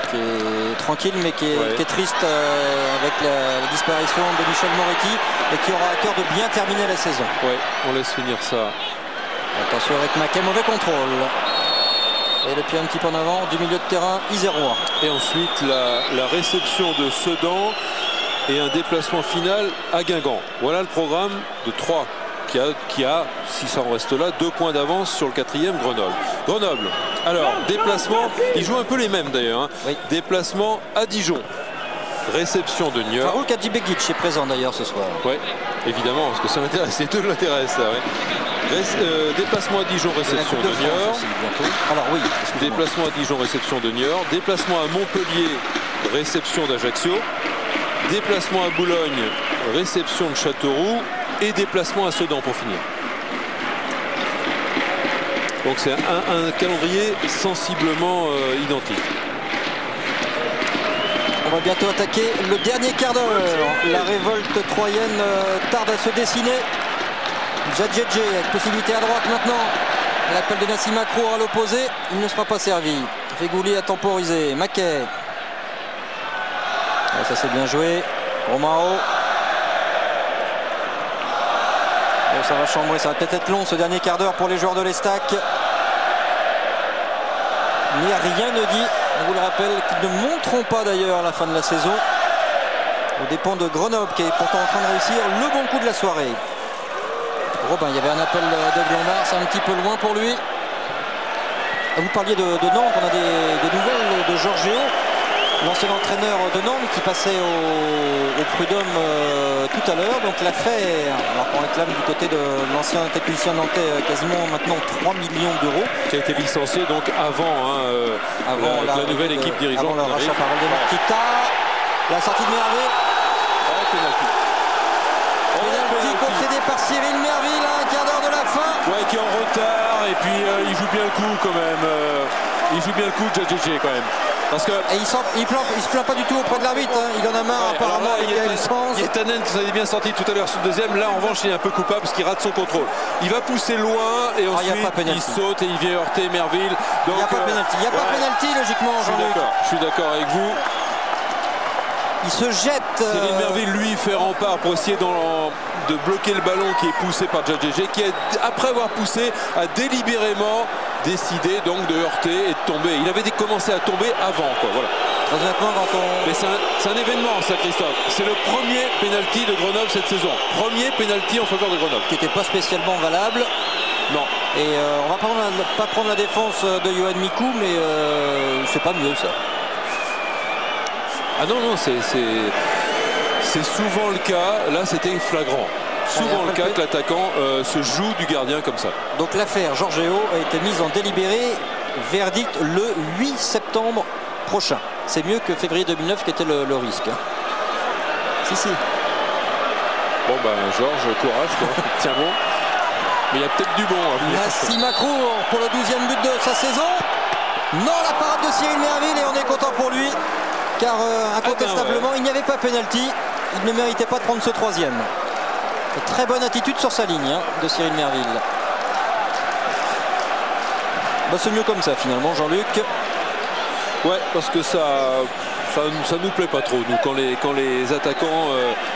Qui est tranquille, mais qui est triste avec la disparition de Michel Moretti et qui aura à cœur de bien terminer la saison. Ouais, on laisse finir ça. Attention avec Maquet, mauvais contrôle. Et le pied un petit peu en avant du milieu de terrain, Isérois. Et ensuite, la réception de Sedan. Et un déplacement final à Guingamp. Voilà le programme de 3 qui a, si ça en reste là, 2 points d'avance sur le 4e Grenoble. Alors, déplacement, ils jouent un peu les mêmes d'ailleurs. Hein. Oui. Déplacement à Dijon. Réception de Niort. Farouk Hadjibegic est présent d'ailleurs ce soir. Oui, évidemment, parce que ça l'intéresse, les deux l'intéressent. Déplacement à Dijon, réception de Niort. Alors oui, déplacement à Dijon, réception de Niort. Déplacement à Montpellier, réception d'Ajaccio. Déplacement à Boulogne, réception de Châteauroux et déplacement à Sedan pour finir. Donc c'est un calendrier sensiblement identique. On va bientôt attaquer le dernier quart d'heure. La révolte troyenne tarde à se dessiner. Djadjedje avec possibilité à droite maintenant. L'appel de Nassim Akrour à l'opposé, il ne sera pas servi. Fegouli a temporisé. Maquet. Ouais, ça c'est bien joué. Romao. Bon, ça va chambrer, ça va peut-être être long ce dernier quart d'heure pour les joueurs de l'Estac. Mais rien ne dit, on vous le rappelle, qu'ils ne monteront pas d'ailleurs à la fin de la saison. Au dépend de Grenoble qui est pourtant en train de réussir le bon coup de la soirée. Robin, il y avait un appel de Blondard, c'est un petit peu loin pour lui. Vous parliez de Nantes, on a des nouvelles de Giorgio, l'ancien entraîneur de Nantes qui passait au Prud'homme tout à l'heure. Donc l'affaire, alors qu'on réclame du côté de l'ancien technicien nantais quasiment maintenant 3 millions d'euros. Qui a été licencié donc avant la nouvelle équipe dirigeante. Avant le rachat par Valdemar Kita. La sortie de Merville. Penalty concédé par Cyril Merville à un quart d'heure de la fin. Ouais, qui est en retard et puis il joue bien le coup quand même. Il joue bien le coup de Djadjedje quand même. Parce que... Et il se plaint pas du tout auprès de l'arbitre, hein. Il en a marre apparemment. Yetanen ça est bien sorti tout à l'heure sur le deuxième. Là en revanche il est un peu coupable parce qu'il rate son contrôle. Il va pousser loin et ensuite il saute et il vient heurter Merville. Il n'y a pas de pénalty. Il n'y a pas de pénalty logiquement. Je suis d'accord avec vous. Il se jette. Cyril Merville lui fait rempart pour essayer de bloquer le ballon qui est poussé par Djadjedje, qui après avoir poussé a délibérément décidé donc de heurter et de tomber. Il avait commencé à tomber avant quoi, voilà. Honnêtement, quand on... Mais c'est un événement, ça, Christophe. C'est le premier pénalty de Grenoble cette saison. Premier pénalty en faveur de Grenoble. Qui n'était pas spécialement valable. Non. Et on va pas prendre la défense de Yohan Mikou, mais c'est pas mieux ça. Ah non, non, c'est souvent le cas. Là, c'était flagrant. Souvent le cas que l'attaquant se joue du gardien comme ça. Donc l'affaire Georgeo a été mise en délibéré. Verdict le 8 septembre prochain. C'est mieux que février 2009 qui était le risque. Hein. Si. Bon ben Georges, courage quoi. Tiens bon. Mais il y a peut-être du bon à venir. Nassim Makrour pour le 12e but de sa saison. Non, la parade de Cyril Merville et on est content pour lui. Car incontestablement, il n'y avait pas pénalty. Il ne méritait pas de prendre ce 3e. Très bonne attitude sur sa ligne de Cyril Merville. Bah, c'est mieux comme ça finalement, Jean-Luc. Ouais, parce que ça nous plaît pas trop, nous, quand les attaquants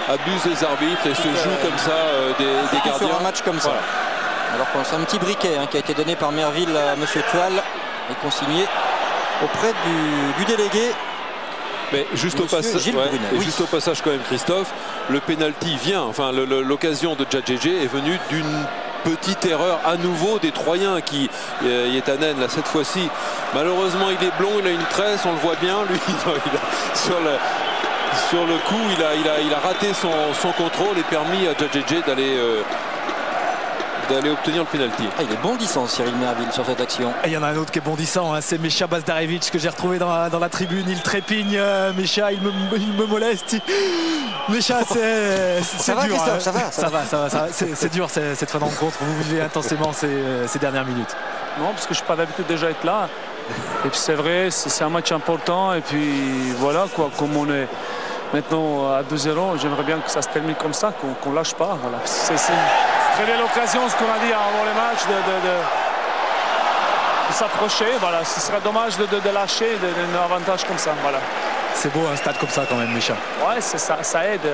abusent des arbitres et se jouent comme ça des gardiens. Sur un match comme ça. Voilà. Alors que c'est un petit briquet qui a été donné par Merville à M. Toile et consigné auprès du délégué. Mais juste au passage quand même, Christophe, le pénalty vient, enfin l'occasion de Djadjedje est venue d'une petite erreur à nouveau des Troyens qui Yetanen là cette fois-ci malheureusement il est blond, il a une tresse, on le voit bien lui sur le coup il a raté son contrôle et permis à Djadjedje d'aller obtenir le pénalty. Ah, il est bondissant Cyril Merville sur cette action. Et il y en a un autre qui est bondissant, hein, c'est Mecha Bazdarevic que j'ai retrouvé dans la tribune. Il trépigne, Mecha, il me moleste. Mecha, c'est dur. Ça va. C'est dur cette fin de rencontre. Vous vivez intensément ces dernières minutes. Non, parce que je ne suis pas d'habitude déjà être là. Et puis c'est vrai, c'est un match important. Et puis voilà, quoi, comme on est maintenant à 2-0, j'aimerais bien que ça se termine comme ça, qu'on ne lâche pas. Voilà. C'est très bien l'occasion, ce qu'on a dit avant le match, de s'approcher. Voilà. Ce serait dommage de lâcher un avantage comme ça. Voilà. C'est beau un stade comme ça quand même, Micha. Ouais, ça aide.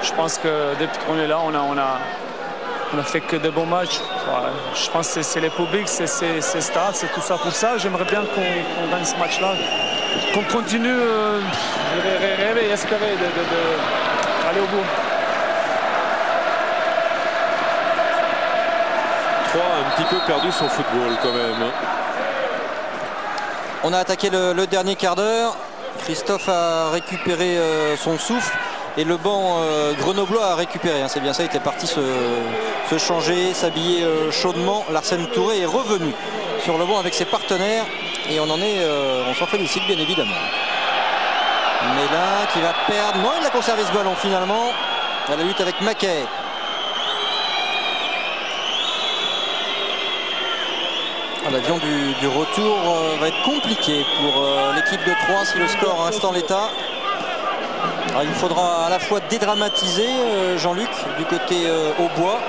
Je pense que depuis qu'on est là, on a fait que de bons matchs. Ouais, je pense que c'est les publics, c'est stade, c'est tout ça pour ça. J'aimerais bien qu'on gagne ce match-là. Qu'on continue rêver et espérer d'aller au bout. A un petit peu perdu son football quand même. On a attaqué le dernier quart d'heure. Christophe a récupéré son souffle et le banc grenoblois a récupéré. C'est bien ça, il était parti se changer, s'habiller chaudement. Larsen Touré est revenu sur le banc avec ses partenaires et on s'en félicite bien évidemment. Mais là, qui va perdre. Non, il a conservé ce ballon finalement. À la lutte avec Mackay. L'avion du retour va être compliqué pour l'équipe de Troyes si le score reste en l'état. Il faudra à la fois dédramatiser Jean-Luc du côté au bois,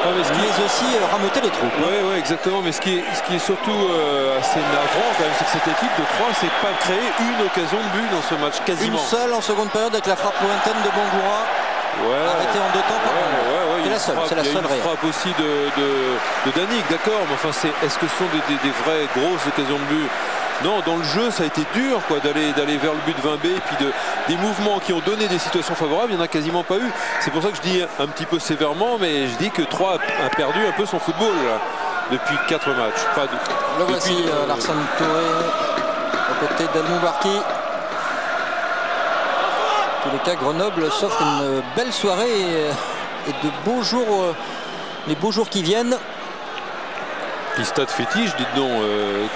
mais aussi rameuter les troupes. Oui, exactement. Mais ce qui est surtout assez navrant quand même, c'est que cette équipe de Troyes s'est pas créé une occasion de but dans ce match quasiment. Une seule en seconde période avec la frappe lointaine de Bongoura. Arrêté en 2 temps par c'est la seule frappe aussi de Danick, d'accord, mais enfin est-ce que ce sont des vraies grosses occasions de but? Non, dans le jeu ça a été dur quoi, d'aller vers le but 20B et puis des mouvements qui ont donné des situations favorables, il n'y en a quasiment pas eu. C'est pour ça que je dis un petit peu sévèrement, mais je dis que Troyes a perdu un peu son football là, depuis 4 matchs. Enfin, le voici Larsen Touré aux côtés d'El Moubarki. En tous les cas, Grenoble s'offre une belle soirée et de beaux jours, les beaux jours qui viennent. Puis stade fétiche, dites donc,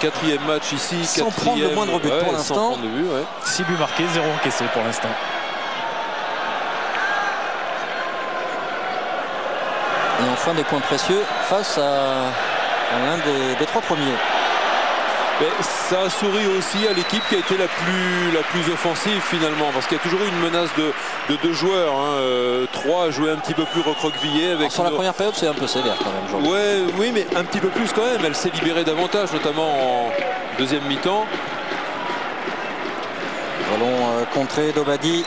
4e match ici, sans prendre le moindre but pour l'instant. 6 buts marqués, 0 encaissés pour l'instant. Et enfin des points précieux face à l'un des 3 premiers. Mais ça a souri aussi à l'équipe qui a été la plus offensive finalement, parce qu'il y a toujours eu une menace de 2 joueurs. Troyes a joué un petit peu plus recroquevillé. Avec sur la première période, c'est un peu sévère quand même. Oui, mais un petit peu plus quand même. Elle s'est libérée davantage, notamment en deuxième mi-temps. Ballon contré d'Obadi.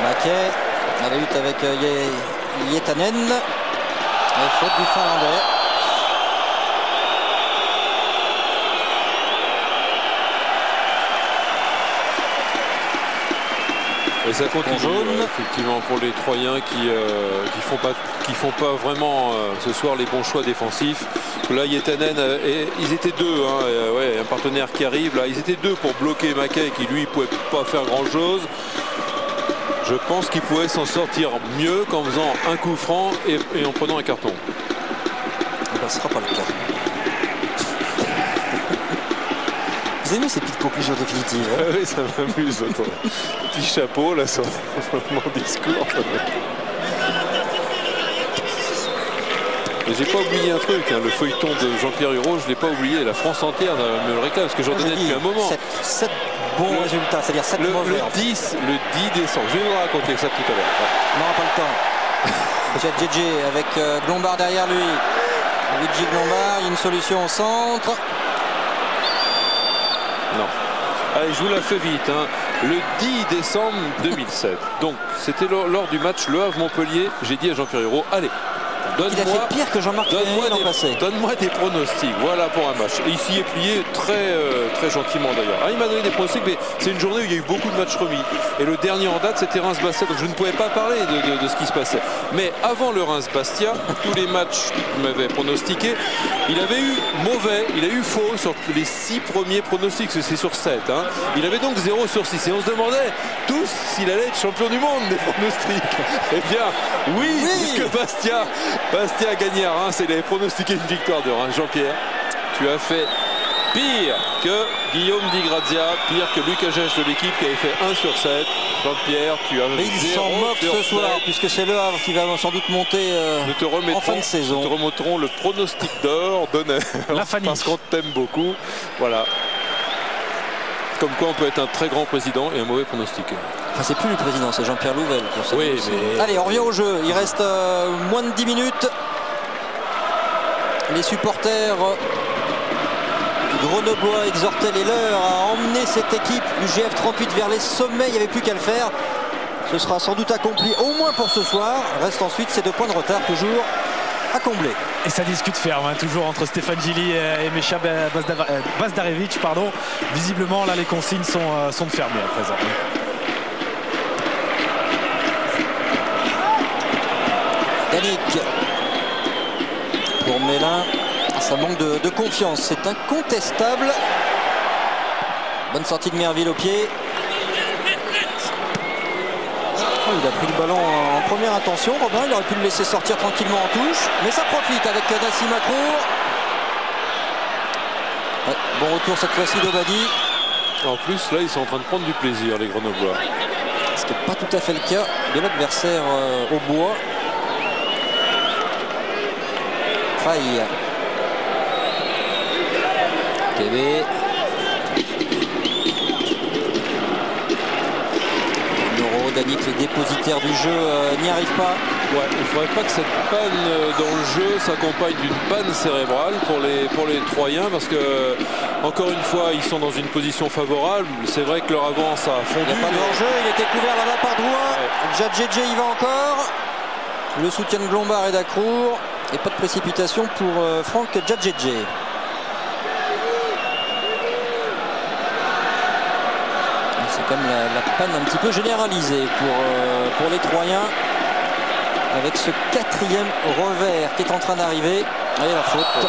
Mackay à la lutte avec Yetanen. Et faute du Finlandais. Et ça continue effectivement pour les Troyens qui font pas vraiment ce soir les bons choix défensifs. Là Yetanen, ils étaient deux, un partenaire qui arrive là, ils étaient deux pour bloquer Mackay qui lui pouvait pas faire grand chose. Je pense qu'il pouvait s'en sortir mieux qu'en faisant un coup franc et en prenant un carton. Ce ne sera pas le cas. Vous aimez ces petites conclusions définitives hein? Oui, ça m'amuse. Petit chapeau là sur mon discours. Mais j'ai pas oublié un truc, hein, le feuilleton de Jean-Pierre Hureau, je l'ai pas oublié, la France entière me le réclame, parce que j'en donnais depuis un moment. 7 bons résultats, c'est-à-dire 7 mauvais. Le 10 décembre, je vais vous raconter ça tout à l'heure. On n'aura pas le temps. JJ avec Glombard derrière lui. Luigi Glombard, il y a une solution au centre. Non. Allez, je vous la fais vite. Hein. Le 10 décembre 2007. Donc, c'était lors du match Le Havre-Montpellier. J'ai dit à Jean-Pierre Hureau, allez, il a fait pire que Jean-Marc l'an passé. Donne-moi des pronostics, voilà pour un match. Et il s'y est plié très gentiment d'ailleurs. Ah, il m'a donné des pronostics, mais c'est une journée où il y a eu beaucoup de matchs remis. Et le dernier en date, c'était Reims-Bastia, donc je ne pouvais pas parler de ce qui se passait. Mais avant le Reims-Bastia, tous les matchs qu'il m'avait pronostiqués, il avait eu mauvais, il a eu faux sur les 6 premiers pronostics, c'est sur 7. Hein. Il avait donc 0 sur 6. Et on se demandait tous s'il allait être champion du monde des pronostics. Eh bien, oui, puisque Bastia a gagné à Reims, il avait pronostiqué une victoire de Reims. Jean-Pierre, tu as fait pire que Guillaume Di Grazia, pire que Lucas Gèche de l'équipe qui avait fait 1 sur 7. Jean-Pierre, tu as mais il s'en moque ce soir, puisque c'est Le Havre qui va sans doute monter en fin de saison. Nous te remonterons le pronostic d'or d'honneur parce qu'on t'aime beaucoup. Voilà. Comme quoi on peut être un très grand président et un mauvais pronostiqueur. Enfin, c'est plus le président, c'est Jean-Pierre Louvel. Oui, mais... Allez, on revient au jeu. Il reste moins de 10 minutes. Les supporters grenoblois exhortaient les leurs à emmener cette équipe du GF38 vers les sommets. Il n'y avait plus qu'à le faire. Ce sera sans doute accompli au moins pour ce soir. Reste ensuite ces 2 points de retard toujours à combler. Et ça discute ferme, hein, toujours entre Stéphane Gilly et Mesha Bazdarevic. Visiblement, là, les consignes sont de fermer à présent. Yannick pour Mélin, ça manque de confiance, c'est incontestable. Bonne sortie de Merville au pied. Il a pris le ballon en première intention. Robin, il aurait pu le laisser sortir tranquillement en touche, mais ça profite avec Nassim Akrour. Ouais, bon retour cette fois-ci d'Obadi. En plus, là, ils sont en train de prendre du plaisir, les Grenoblois. Ce qui n'est pas tout à fait le cas de l'adversaire au bois. Faille. Kébé. Danick, le dépositaire du jeu, n'y arrive pas. Ouais, il ne faudrait pas que cette panne dans le jeu s'accompagne d'une panne cérébrale pour les Troyens, parce que encore une fois ils sont dans une position favorable. C'est vrai que leur avance a fondu. Il n'y a pas de hors-jeu, il était couvert là-bas par Drouin. Ouais. Jadjedje y va encore. Le soutien de Glombard et d'Akrour. Et pas de précipitation pour Franck Jadjedje. C'est comme la panne un petit peu généralisée pour les Troyens, avec ce 4e revers qui est en train d'arriver. Et la faute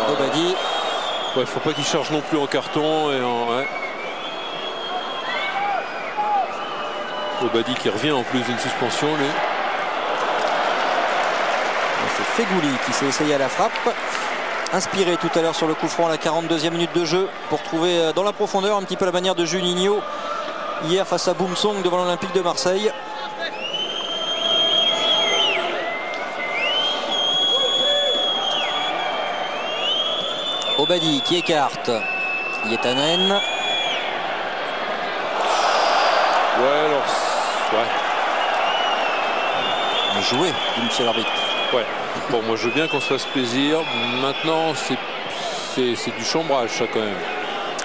d'Obadi. Ouais, faut pas qu'il charge non plus en carton et ouais. Obadi qui revient en plus d'une suspension, lui. C'est Fegouli qui s'est essayé à la frappe. Inspiré tout à l'heure sur le coup franc à la 42e minute de jeu pour trouver dans la profondeur un petit peu la manière de Juninho hier face à Boumsong devant l'Olympique de Marseille. Obadi qui écarte Yetanen. Ouais, alors ouais. Joué, dit monsieur l'arbitre. Ouais. Bon, moi je veux bien qu'on se fasse plaisir. Maintenant, c'est du chambrage ça quand même.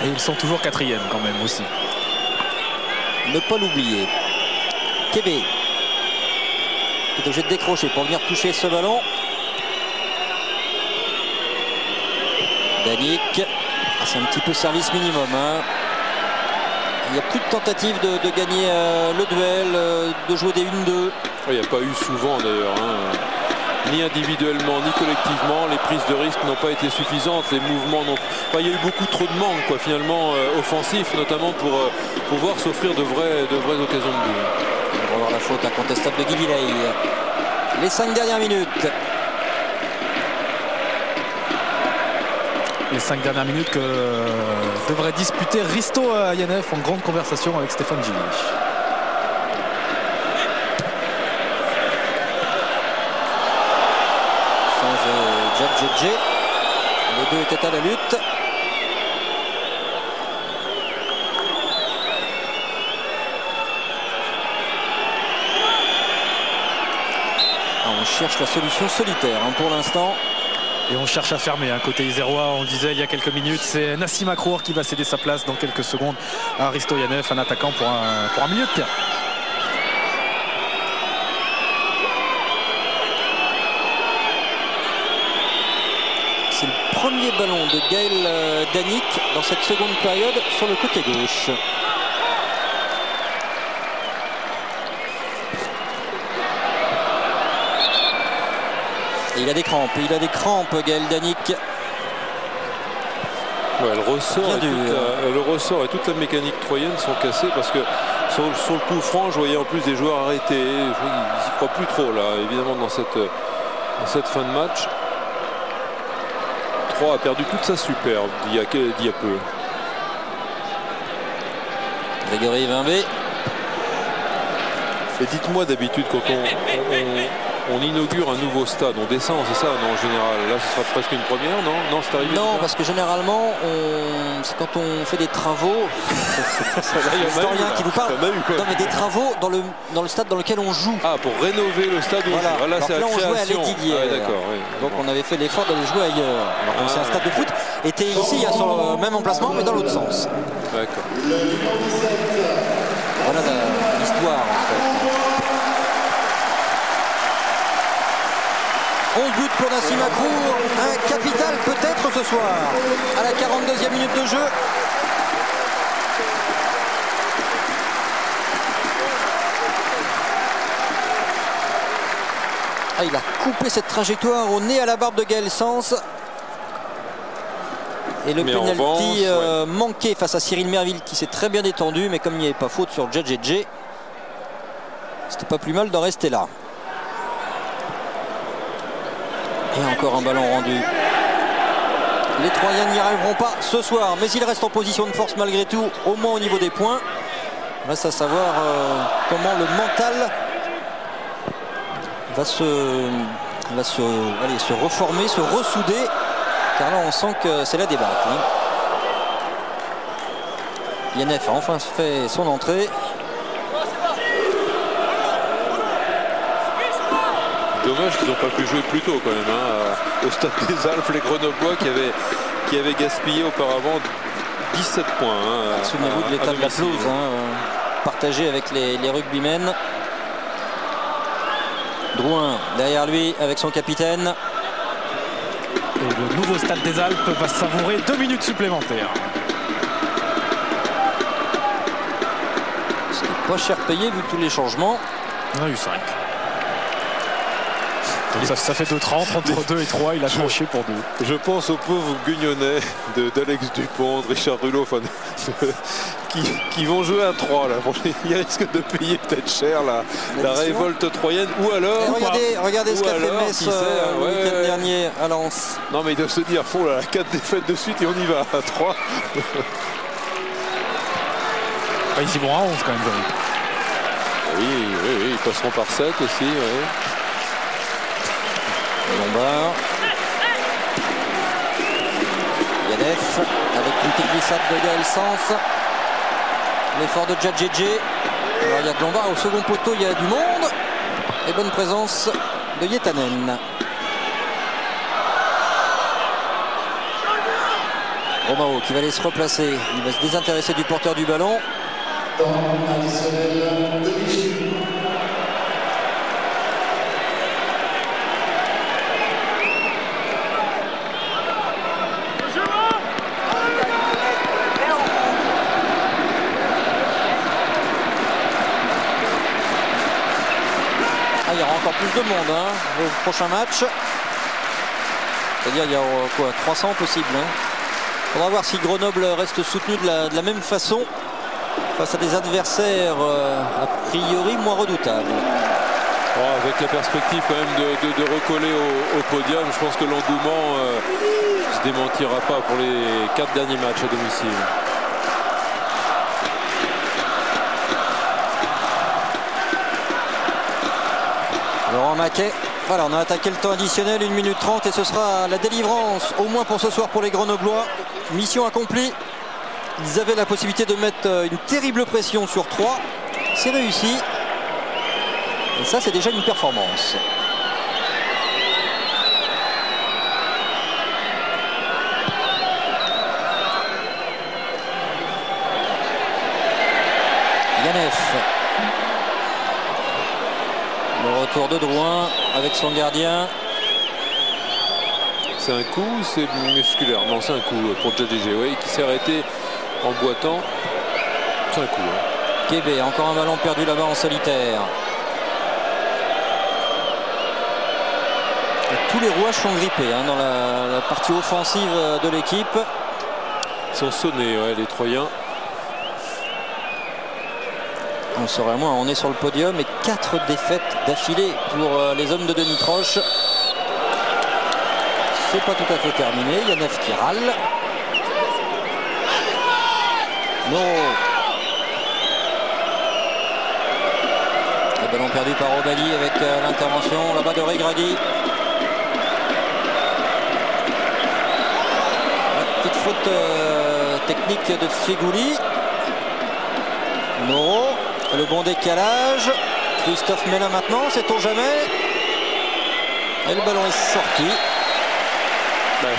Et ils sont toujours 4e quand même aussi. Ne pas l'oublier. Kébé qui est obligé de décrocher pour venir toucher ce ballon. Danick. C'est un petit peu service minimum. Hein. Il n'y a plus de tentative de gagner le duel, de jouer des 1-2. Il n'y a pas eu souvent d'ailleurs, hein. Ni individuellement ni collectivement, les prises de risque n'ont pas été suffisantes, les mouvements n'ont. Enfin, il y a eu beaucoup trop de manques, quoi, finalement offensifs, notamment pour pouvoir s'offrir de vraies occasions de but. On va voir la faute incontestable de Guy Villay. Les 5 dernières minutes. Les 5 dernières minutes que devrait disputer Risto Yanev en grande conversation avec Stéphane Gilly. Djadjedje. Les deux étaient à la lutte. On cherche la solution solitaire pour l'instant. Et on cherche à fermer un côté isérois. On le disait il y a quelques minutes, c'est Nassim Akrour qui va céder sa place dans quelques secondes à Risto Yanev, un attaquant pour un milieu de terrain. C'est le premier ballon de Gaël Danic dans cette seconde période sur le côté gauche. Et il a des crampes, Gaël Danic. Ouais, le ressort et toute la mécanique troyenne sont cassés parce que sur le coup franc, je voyais en plus des joueurs arrêtés. Ils n'y croient plus trop là, évidemment, dans cette fin de match. Troyes a perdu toute sa superbe d'il y a peu. Grégory Vimbé. Et dites-moi, d'habitude, quand on inaugure un nouveau stade, on descend, c'est ça, non, en général? Là, ce sera presque une première, non? Non, c'est arrivé. Non, parce que généralement, c'est quand on fait des travaux, c'est l'historien qui vous parle. Non, mais des travaux dans le stade dans lequel on joue. Ah, pour rénover le stade où voilà. on joue. Là, c'est la on création. jouait à l'Édidier. Ah, d'accord, oui. Donc on avait fait l'effort d'aller jouer ailleurs. Alors c'est un stade de foot. Était ici sur le même emplacement, mais dans l'autre sens. D'accord. Voilà l'histoire, en fait. 11 buts pour Nassim Akrour, un capital peut-être ce soir, à la 42e minute de jeu. Ah, il a coupé cette trajectoire au nez à la barbe de Gaël Sens. Et le penalty manqué face à Cyril Merville qui s'est très bien détendu, mais comme il n'y avait pas faute sur Djadjedje, c'était pas plus mal d'en rester là. Et encore un ballon rendu. Les Troyens n'y arriveront pas ce soir, mais ils restent en position de force malgré tout, au moins au niveau des points. Reste à savoir comment le mental va se reformer, se ressouder, car là on sent que c'est la débâcle. Yanev a enfin fait son entrée. Dommage qu'ils n'ont pas pu jouer plus tôt quand même, au Stade des Alpes, les Grenoblois qui avaient gaspillé auparavant 17 points. Souvenez-vous de l'état de la pelouse, partagé avec les rugbymen. Drouin derrière lui avec son capitaine. Et le nouveau Stade des Alpes va savourer 2 minutes supplémentaires. Ce qui n'est pas cher payé vu tous les changements. On a eu 5. Ça fait 2,30 entre 2 et 3, il a tranché pour 2. Je pense aux pauvres guignonnais d'Alex Dupont, de Richard Rulot, qui vont jouer à 3 là. Ils risquent de payer peut-être cher la révolte troyenne, ou alors. Regardez ce qu'a fait Metz le week-end dernier à Lens. Non, mais ils doivent se dire, 4 défaites de suite et on y va à 3. Ils y vont à 11 quand même. Oui, ils passeront par 7 aussi. Oui. Lombard. Yanev avec une petite glissade de Gaël Sens. L'effort de Djadjedje. Alors il y a de Lombard au second poteau, il y a du monde. Et bonne présence de Yetanen. Romao qui va aller se replacer. Il va se désintéresser du porteur du ballon. plus de monde au prochain match. C'est-à-dire il y a quoi, 300 possibles. On va voir si Grenoble reste soutenu de la même façon face à des adversaires a priori moins redoutables. Avec la perspective quand même de recoller au podium, je pense que l'engouement ne se démentira pas pour les 4 derniers matchs à domicile. Laurent Maquet. Voilà, on a attaqué le temps additionnel, 1 minute 30 et ce sera la délivrance au moins pour ce soir pour les Grenoblois. Mission accomplie. Ils avaient la possibilité de mettre une terrible pression sur 3. C'est réussi. Et ça, c'est déjà une performance. Yanef. Le retour de Drouin avec son gardien. C'est un coup, c'est musculaire. Non, c'est un coup pour Djadjé, oui, qui s'est arrêté en boitant. C'est un coup. Kébé, encore un ballon perdu là-bas en solitaire. Et tous les rouages sont grippés dans la partie offensive de l'équipe. Ils sont sonnés, les Troyens. On serait moins, on est sur le podium et 4 défaites d'affilée pour les hommes de Denis Troche. C'est pas tout à fait terminé. Yanef qui râle. Non. Le ballon perdu par Obali avec l'intervention là-bas de Regragui. Petite faute technique de Fegouli. Noro. Le bon décalage. Christophe Mélin maintenant, sait-on jamais. Et le ballon est sorti.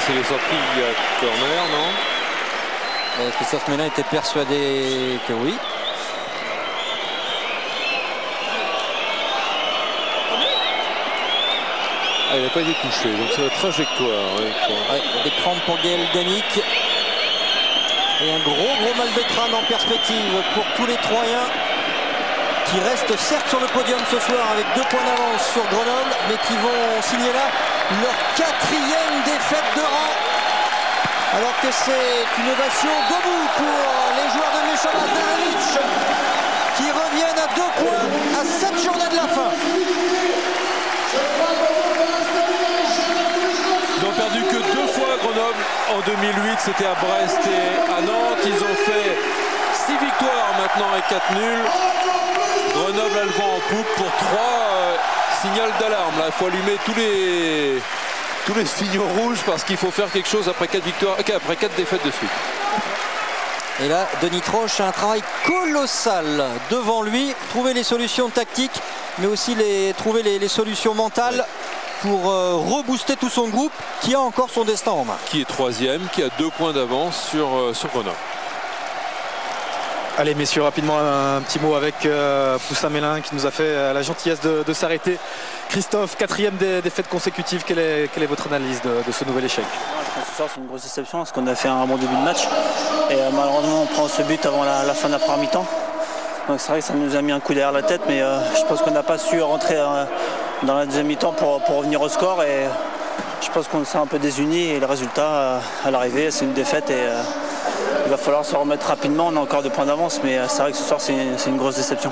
C'est les sorties à corner, non? Christophe Mélin était persuadé que oui. Il n'a pas été touché, donc c'est la trajectoire. Des crampes pour Gaël Danic. Et un gros mal de crâne en perspective pour tous les Troyens qui restent certes sur le podium ce soir avec 2 points d'avance sur Grenoble, mais qui vont signer là leur 4e défaite de rang. Alors que c'est une ovation debout pour les joueurs de Meshova Zaharic qui reviennent à 2 points à 7 journées de la fin. Ils n'ont perdu que 2 fois à Grenoble. En 2008, c'était à Brest et à Nantes. Ils ont fait 6 victoires maintenant et 4 nuls. Grenoble a le vent en poupe pour 3 signaux d'alarme. Il faut allumer tous les signaux rouges parce qu'il faut faire quelque chose après 4 victoires, après 4 défaites de suite. Et là, Denis Troche a un travail colossal devant lui. Trouver les solutions tactiques, mais aussi trouver les solutions mentales pour rebooster tout son groupe qui a encore son destin en main. Qui est 3e, qui a 2 points d'avance sur Grenoble. Allez messieurs, rapidement un petit mot avec Poussin Mélin qui nous a fait la gentillesse de s'arrêter. Christophe, 4e défaite consécutive, quelle est votre analyse de ce nouvel échec? Je pense que ce soir c'est une grosse déception parce qu'on a fait un bon début de match et malheureusement on prend ce but avant la fin de la première mi-temps. Donc c'est vrai que ça nous a mis un coup derrière la tête, mais je pense qu'on n'a pas su rentrer dans la deuxième mi-temps pour revenir au score et je pense qu'on s'est un peu désunis et le résultat à l'arrivée c'est une défaite et il va falloir se remettre rapidement. On a encore 2 points d'avance, mais c'est vrai que ce soir c'est une grosse déception.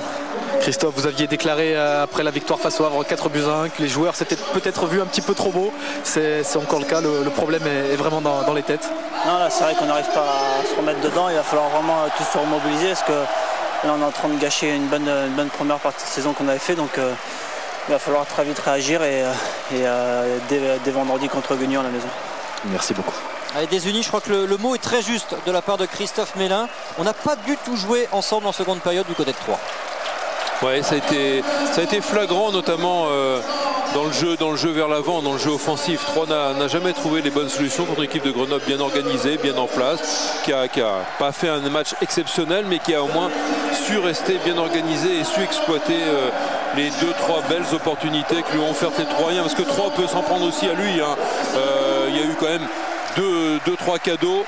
Christophe, vous aviez déclaré après la victoire face au Havre 4-1 que les joueurs s'étaient peut-être vus un petit peu trop beaux. C'est encore le cas, le problème est vraiment dans les têtes. Non, là c'est vrai qu'on n'arrive pas à se remettre dedans. Il va falloir vraiment tous se remobiliser parce que là on est en train de gâcher une bonne première partie de saison qu'on avait fait. Donc il va falloir très vite réagir et dès vendredi contre Guignon à la maison. Merci beaucoup. Allez, désunis, je crois que le mot est très juste de la part de Christophe Mélin. On n'a pas du tout joué ensemble en seconde période du côté de Troyes. Ouais, ça a été flagrant, notamment dans le jeu vers l'avant, dans le jeu offensif. Troyes n'a jamais trouvé les bonnes solutions contre une équipe de Grenoble bien organisée, bien en place, qui a pas fait un match exceptionnel, mais qui a au moins su rester bien organisé et su exploiter les 2-3 belles opportunités que lui ont offertes les Troyens, parce que Troyes peut s'en prendre aussi à lui. Il y a eu quand même 2-3 cadeaux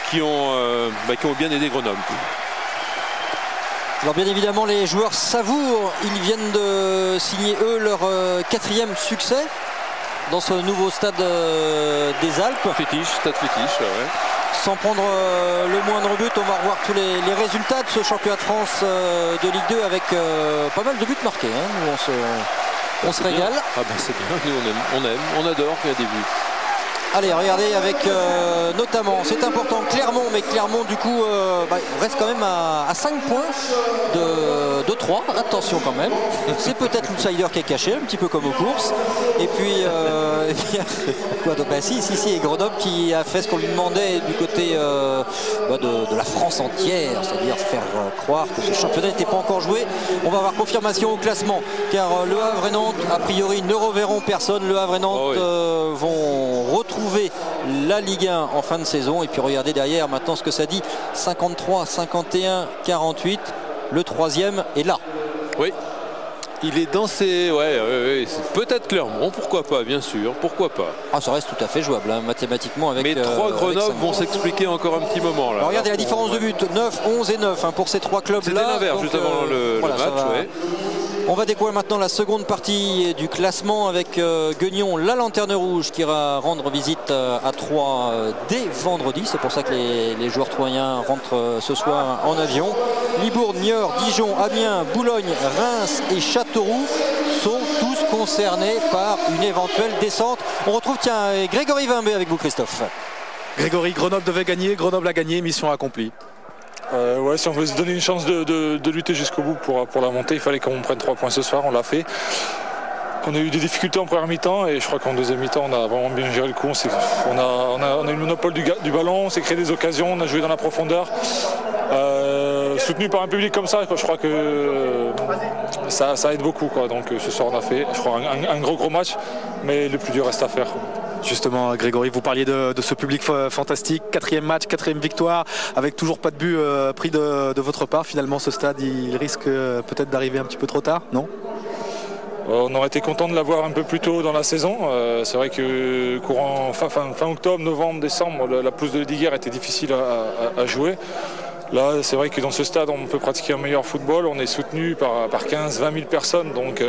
qui ont bien aidé Grenoble. Alors bien évidemment les joueurs savourent, ils viennent de signer eux leur 4e succès dans ce nouveau stade des Alpes. Stade fétiche, ouais. Sans prendre le moindre but, on va revoir tous les résultats de ce championnat de France de Ligue 2 avec pas mal de buts marqués. Nous on se régale. Bien. Ah ben c'est bien, nous on adore qu'il y a des buts. Allez, regardez avec notamment, c'est important, Clermont, mais Clermont du coup reste quand même à 5 points de 3, attention quand même, c'est peut-être l'outsider qui est caché, un petit peu comme aux courses, et puis quoi donc, si, et Grenoble qui a fait ce qu'on lui demandait du côté de la France entière, c'est-à-dire faire croire que ce championnat n'était pas encore joué. On va avoir confirmation au classement, car Le Havre et Nantes, a priori, ne reverront personne. Le Havre et Nantes vont retrouver la Ligue 1 en fin de saison. Et puis regardez derrière maintenant ce que ça dit. 53, 51, 48. Le 3e est là. Oui. Il est dans ses... Ouais, peut-être Clermont, pourquoi pas, bien sûr, pourquoi pas. Ah, ça reste tout à fait jouable, mathématiquement. Avec, mais 3 Grenoble vont s'expliquer encore un petit moment. Là. Alors, regardez la différence de but, 9, 11 et 9 pour ces 3 clubs-là. C'était l'inverse juste avant le match. On va découvrir maintenant la seconde partie du classement avec Guignon, la Lanterne Rouge, qui ira rendre visite à Troyes dès vendredi. C'est pour ça que les joueurs troyens rentrent ce soir en avion. Libourne, Niort, Dijon, Amiens, Boulogne, Reims et Châteauroux sont tous concernés par une éventuelle descente. On retrouve Grégory Vimbé avec vous, Christophe. Grégory, Grenoble devait gagner, Grenoble a gagné, mission accomplie. Ouais, si on veut se donner une chance de lutter jusqu'au bout pour la montée, il fallait qu'on prenne 3 points ce soir, on l'a fait. On a eu des difficultés en première mi-temps et je crois qu'en deuxième mi-temps on a vraiment bien géré le coup. On a eu le monopole du ballon, on s'est créé des occasions, on a joué dans la profondeur. Soutenu par un public comme ça, je crois que ça aide beaucoup, quoi. Donc ce soir on a fait, je crois, un gros match, mais le plus dur reste à faire. Justement, Grégory, vous parliez de ce public fantastique, 4e match, 4e victoire, avec toujours pas de but pris de votre part. Finalement, ce stade, il risque peut-être d'arriver un petit peu trop tard, non ? On aurait été content de l'avoir un peu plus tôt dans la saison. C'est vrai que courant fin octobre, novembre, décembre, la pelouse de Ligue 1 était difficile à jouer. Là, c'est vrai que dans ce stade, on peut pratiquer un meilleur football. On est soutenu par 15-20 000 personnes, donc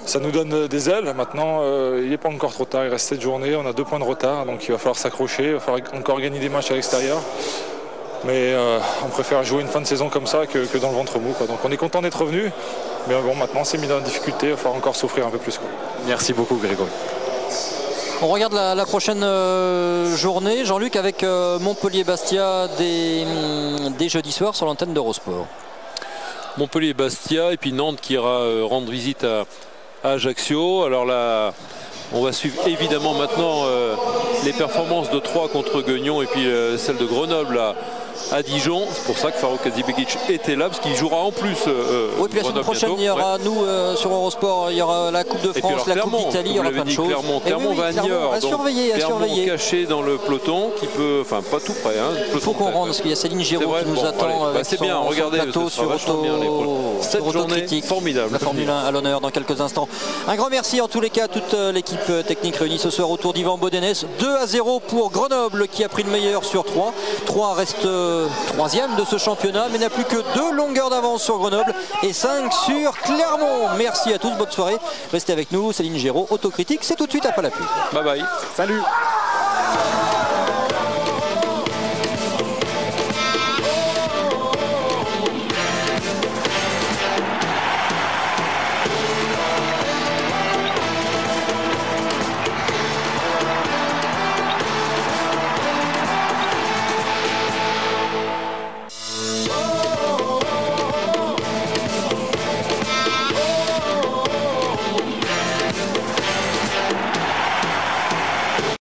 ça nous donne des ailes. Maintenant, il n'est pas encore trop tard. Il reste 7 journées, on a 2 points de retard, donc il va falloir s'accrocher. Il va falloir encore gagner des matchs à l'extérieur. Mais on préfère jouer une fin de saison comme ça que dans le ventre mou, quoi. Donc on est content d'être revenu. Mais bon, maintenant, c'est mis dans la difficulté. Il va falloir encore souffrir un peu plus, quoi. Merci beaucoup, Grégory. On regarde la prochaine journée, Jean-Luc, avec Montpellier-Bastia dès jeudi soir sur l'antenne d'Eurosport. Montpellier-Bastia et puis Nantes qui ira rendre visite à Ajaccio. Alors là, on va suivre évidemment maintenant les performances de Troyes contre Guignon et puis celle de Grenoble à Dijon. C'est pour ça que Farouk Hadzibegic était là, parce qu'il jouera en plus oui, puis la semaine prochaine, bientôt. Il y aura nous sur Eurosport, il y aura la Coupe de France, la Coupe d'Italie, il y aura plein de choses. Clermont va à Niort, à surveiller. Caché dans le peloton, qui peut, enfin pas tout près. Il faut qu'on rentre, parce qu'il y a Céline Giraud qui nous attend avec son plateau sur Autocritique. Formidable. La Formule 1 à l'honneur dans quelques instants. Un grand merci en tous les cas à toute l'équipe technique réunie ce soir autour d'Yvan Bodenès. 2-0 pour Grenoble qui a pris le meilleur sur Troyes. Troyes reste 3e de ce championnat, mais n'a plus que 2 longueurs d'avance sur Grenoble et 5 sur Clermont. Merci à tous, bonne soirée. Restez avec nous, Céline Géraud, Autocritique, c'est tout de suite après la pub. Bye bye. Salut.